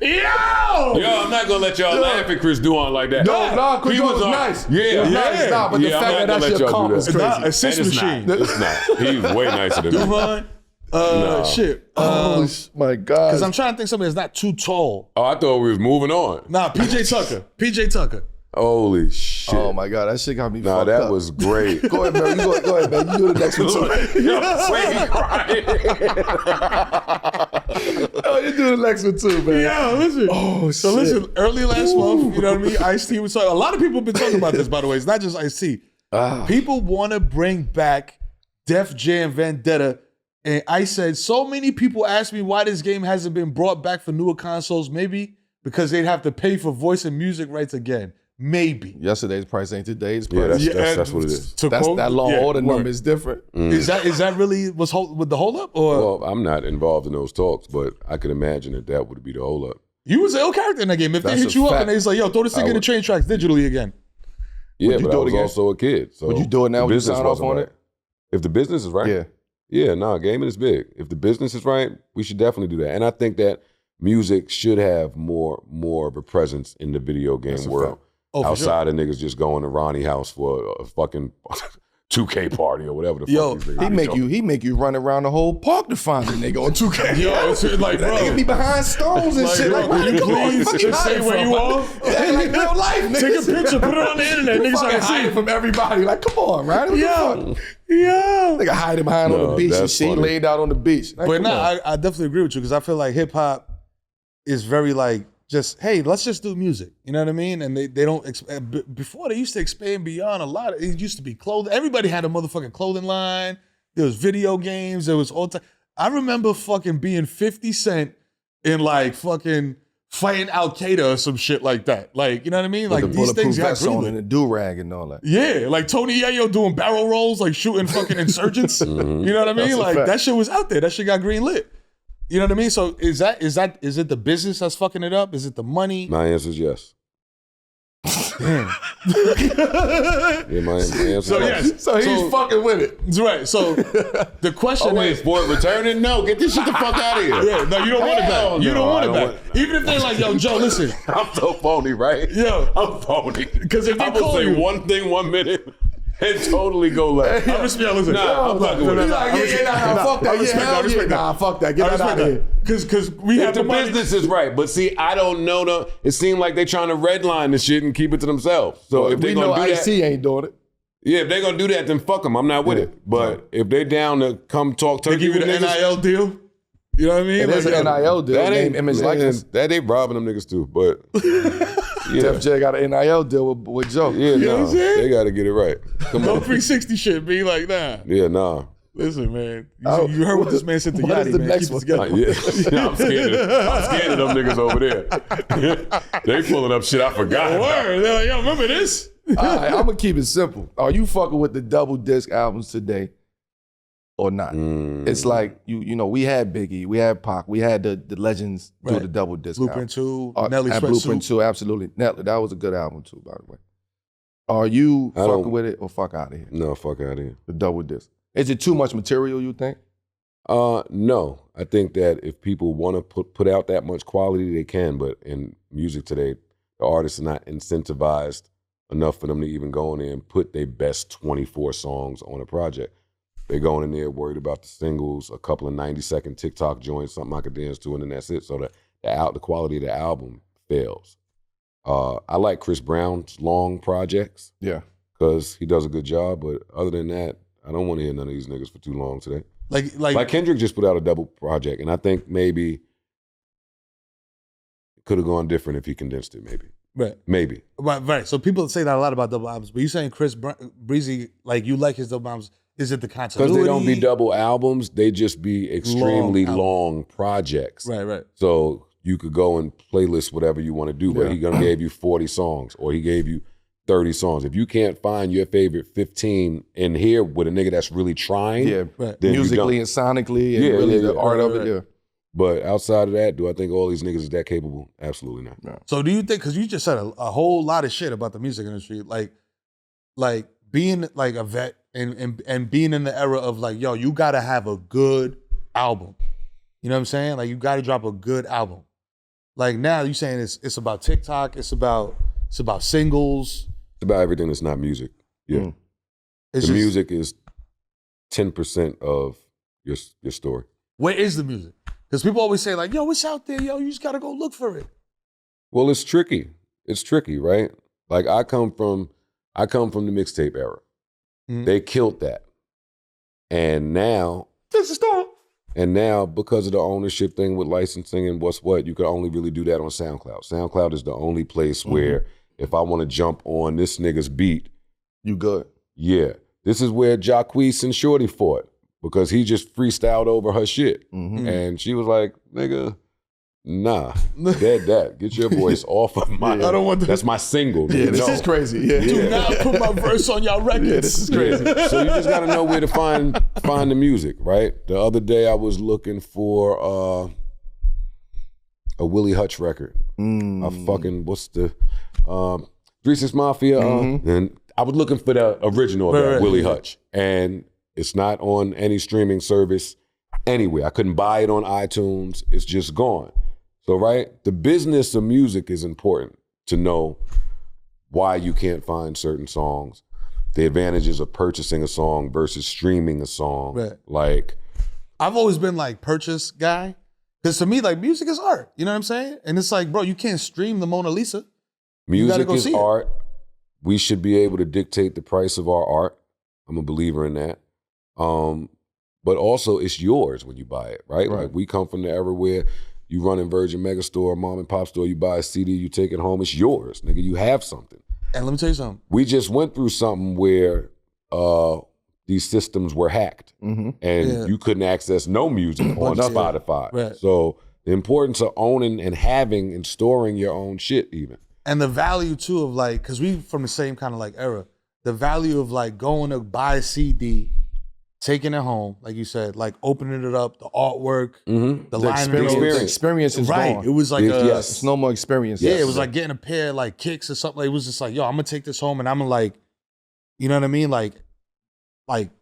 Yo! Yo, I'm not gonna let y'all laugh at Chris Duhon like that. No, Chris He Duhon was on- nice. Yeah, He was nice. Nah, but the Yeah, I'm fact not that gonna that's let your y'all comp do is that. crazy. Nah, assist And it's machine. not. It's not. He's way nicer than me. Duhon. Shit. Oh my God. Because I'm trying to think somebody that's not too tall. Oh, I thought we was moving on. Nah, PJ Tucker. PJ Tucker. Holy shit. Oh my God, that shit got me Nah, fucked that up. was great. Go ahead, man. Go ahead, man. You do the next one too. Yo, wait, he crying. Oh, you do the next one too, man. Yeah, listen. Oh, So shit. listen, early last month, you know what I mean? Ice-T was talking. A lot of people have been talking about this, by the way. It's not just Ice-T. People want to bring back Def Jam Vendetta. And I said, so many people ask me why this game hasn't been brought back for newer consoles. Maybe because they'd have to pay for voice and music rights again. Maybe. Yesterday's price ain't today's Yeah, price. that's what it is. To That's quote- that long yeah, order word. number is different. Is that really with the hold up? Or Well, I'm not involved in those talks, but I could imagine that would be the hold up. you was an ill character in that game. If they That's hit a you up fact. and they was like, yo, throw this thing in the train tracks digitally again. Yeah, you but do I it was again? also a kid. So Would you do it now the when you business sign off wasn't on right. it? If the business is right, Yeah. yeah, nah, gaming is big. If the business is right, we should definitely do that. And I think that music should have more of a presence in the video game That's a world. fact. Oh, for Outside of niggas just going to Ronnie house for a fucking 2K party or whatever the Yo, fuck these niggas be He make you run around the whole park to find a nigga on 2K. Yo, it's like, bro. Nigga be behind stones and Like, shit. bro, Like, can man, you come on, please fuck just say hiding where from? you are? Yeah, like real life, nigga. Take a picture, put it on the internet. Niggas Fucking trying to hiding see. from everybody. Like, come on, right? What the Yo, fuck? yo. Nigga hiding behind on No, the beach and that's shit. funny. Laid out on the beach. Like, But come nah, on. I definitely agree with you because I feel like hip hop is very like just, hey, let's just do music. You know what I mean? And they don't, before they used to expand beyond a lot. It used to be clothing. Everybody had a motherfucking clothing line. There was video games. There was all time. I remember fucking being 50 Cent in like fucking fighting Al Qaeda or some shit like that. Like, you know what I mean? Like With the these things bulletproof got vest on greenlit. and a do-rag and all that. Yeah, like Tony Yayo doing barrel rolls, like shooting fucking insurgents. You know what I mean? That's a Like fact. that shit was out there. That shit got green lit. You know what I mean? So is it the business that's fucking it up? Is it the money? My answer is yes. Damn. Yeah, my answer So is yes. So he's fucking with it. That's right. So the question Oh, wait, is, for it returning? No, get this shit the fuck out of here. yeah, no, you don't want it Hell back. You no, don't want I it don't back. want- Even if they're like, yo, Joe, listen, I'm so phony, right? yo, I'm phony. because if they I'm gonna call say you, one thing 1 minute and totally go left. I respect. Listen, Nah, I'm fucking with He's it. like, nah, fuck that. I respect that. I respect that. Nah, fuck that. Get I that out respect of here. that because we If have the the money. business is right, but see, I don't know. It seemed like they trying to redline the shit and keep it to themselves. So if they We know gonna do that, IC ain't doing it. yeah, if they gonna do that, then fuck them. I'm not with it. But if they down to come talk They turkey give you with the niggas, NIL deal. You know what I mean? It is Like, an NIL deal. that Name, ain't image, likeness. that ain't robbing them niggas too. But yeah, Def J got an NIL deal with Joe. yeah, know what nah, I'm saying? they got to get it right. Come No on, 360 shit. Be like, nah. yeah, nah. Listen, man. Oh, You heard what this man said to what is Yachty, the man. next Keep one? it together. Yeah, I'm scared of them niggas over there. They pulling up shit I forgot. about. Word. They're like, yo, remember this? All right, I'm gonna keep it simple. Are you fucking with the double disc albums today or not? It's like you know, we had Biggie, we had Pac, we had the legends do Right. the double disc. Blueprint 2, album. Nelly and Sweat Blueprint Suit. 2, absolutely. Nelly, that was a good album too, by the way. Are you I don't- fucking with it or fuck out of here? No, fuck out of here. The double disc. Is it too much material? You think? No. I think that if people want to put out that much quality, they can. But in music today, the artists are not incentivized enough for them to even go in there and put their best 24 songs on a project. They're going in there worried about the singles, a couple of 90-second TikTok joints, something I could dance to, and then that's it. So the quality of the album fails. I like Chris Brown's long projects. Yeah. Because he does a good job, but other than that, I don't want to hear none of these niggas for too long today. Like Kendrick just put out a double project, and I think maybe it could have gone different if he condensed it, maybe. Right. Maybe. Right. So people say that a lot about double albums, but you saying Chris Breezy, like you like his double albums, is it the continuity? Because they don't be double albums, they just be extremely long projects. Right. So you could go and playlist whatever you want to do, but he gonna gave you 40 songs, or he gave you 30 songs. If you can't find your favorite 15 in here with a nigga that's really trying, then musically and sonically, and really the art of it, But outside of that, do I think all these niggas is that capable? Absolutely not. No. So do you think, because you just said a whole lot of shit about the music industry, like being like a vet and being in the era of like, yo, you gotta have a good album. You know what I'm saying? Like you gotta drop a good album. Like now you saying it's about TikTok, it's about singles. It's about everything that's not music. Yeah. The music is 10% of your story. Where is the music? Because people always say like, yo, it's out there, yo, you just gotta go look for it. Well, it's tricky. It's tricky, right? Like I come from the mixtape era. Mm-hmm. They killed that. And now because of the ownership thing with licensing and what's what, you can only really do that on SoundCloud. SoundCloud is the only place where if I want to jump on this nigga's beat, you good. Yeah. This is where Jacquees and Shorty fought because he just freestyled over her shit. Mm-hmm. And she was like, nigga, nah, dead that. Get your voice off of my, I don't want that. That's my single. Yeah, this is crazy. Yeah. Do not put my verse on y'all records. Yeah, this is crazy. So you just gotta know where to find the music, right? The other day I was looking for a Willie Hutch record. A fucking, what's the, 3-6 Mafia, and I was looking for the original of that, Willie Hutch. And it's not on any streaming service anywhere. I couldn't buy it on iTunes. It's just gone. So, right, the business of music is important to know why you can't find certain songs, the advantages of purchasing a song versus streaming a song. Right. Like, I've always been like purchase guy. Because to me, like music is art. You know what I'm saying? And it's like, bro, you can't stream the Mona Lisa. Music is art. We should be able to dictate the price of our art. I'm a believer in that. But also it's yours when you buy it, right? Like we come from the era where you run in Virgin Megastore, mom and pop store, you buy a CD, you take it home, it's yours, nigga. You have something. And let me tell you something. We just went through something where these systems were hacked and you couldn't access no music on Spotify. Right. So the importance of owning and having and storing your own shit even. And the value too of like, cause we from the same kind of like era, the value of like going to buy a CD, taking it home, like you said, like opening it up, the artwork, the line experience is right. gone. It was like it's no more experience. Yeah, it was like getting a pair of like kicks or something. It was just like, yo, I'm gonna take this home and I'm gonna like, you know what I mean? Like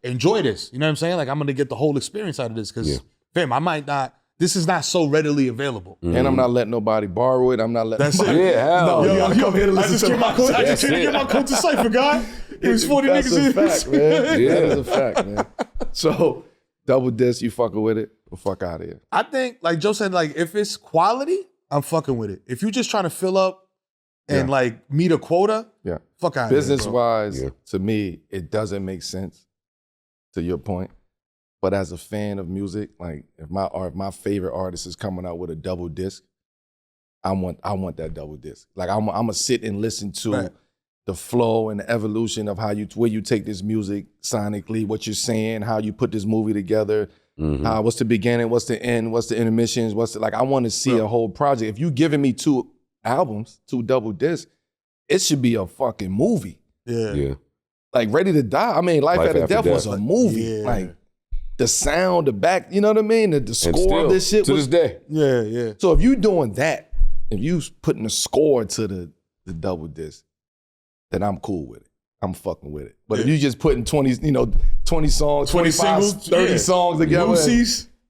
enjoy this. You know what I'm saying? Like I'm gonna get the whole experience out of this because fam, I might not. This is not so readily available. And I'm not letting nobody borrow it. I'm not letting nobody. Yeah, no, yo, you come here to listen to my I just came to get my code to Cypher, guy. It was 40 That's niggas in a fact, man. Yeah. That is a fact, man. So, double disc, you fucking with it, or fuck out of here. I think, like Joe said, like if it's quality, I'm fucking with it. If you're just trying to fill up and like meet a quota, fuck out of here. Business-wise, to me, it doesn't make sense, to your point. But as a fan of music, like if my favorite artist is coming out with a double disc, I want that double disc. Like I'm gonna sit and listen to the flow and the evolution of where you take this music sonically, what you're saying, how you put this movie together, what's the beginning, what's the end, what's the intermissions, I want to see a whole project. If you giving me 2 albums, 2 double discs, it should be a fucking movie. Yeah. Like Ready to Die. I mean, Life After Death was a movie. Yeah. Like the sound, the back, you know what I mean? The score of this shit to this day. Yeah. So if you doing that, if you putting a score to the double disc, then I'm cool with it. I'm fucking with it. But if you just putting 20 songs, 20 singles, 30 songs together,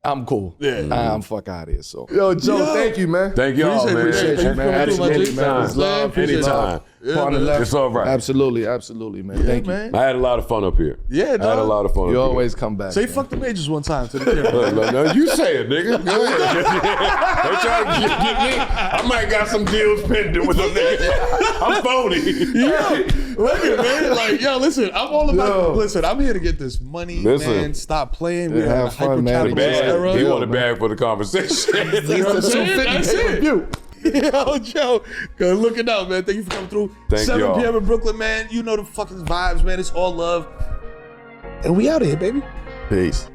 I'm cool. Yeah. I'm fuck out of here. So, yo, Joe, thank you, man. Thank y'all, man. Appreciate you, man. Anytime. Love. Anytime. Partner left. It's all right. Absolutely, absolutely, man. Thank you. man. I had a lot of fun up here. Yeah, I had a dog. lot of fun You up always come back. Say man. fuck the majors one time to the camera. No, you say it, nigga. Go ahead. They trying to get me. I might got some deals pending with them niggas. I'm phony. Look at man, like yo, listen, I'm all about. Yo. Listen, I'm here to get this money, Listen. man. Stop playing. We're in a have fun, man. hyper-capitalist era. He Yeah, want a man. bag for the conversation. You know what I'm saying? That's it. You. Yo, Joe, good looking out, man. Thank you for coming through. Thank 7 y'all. p.m. in Brooklyn, man. You know the fucking vibes, man. It's all love. And we out of here, baby. Peace.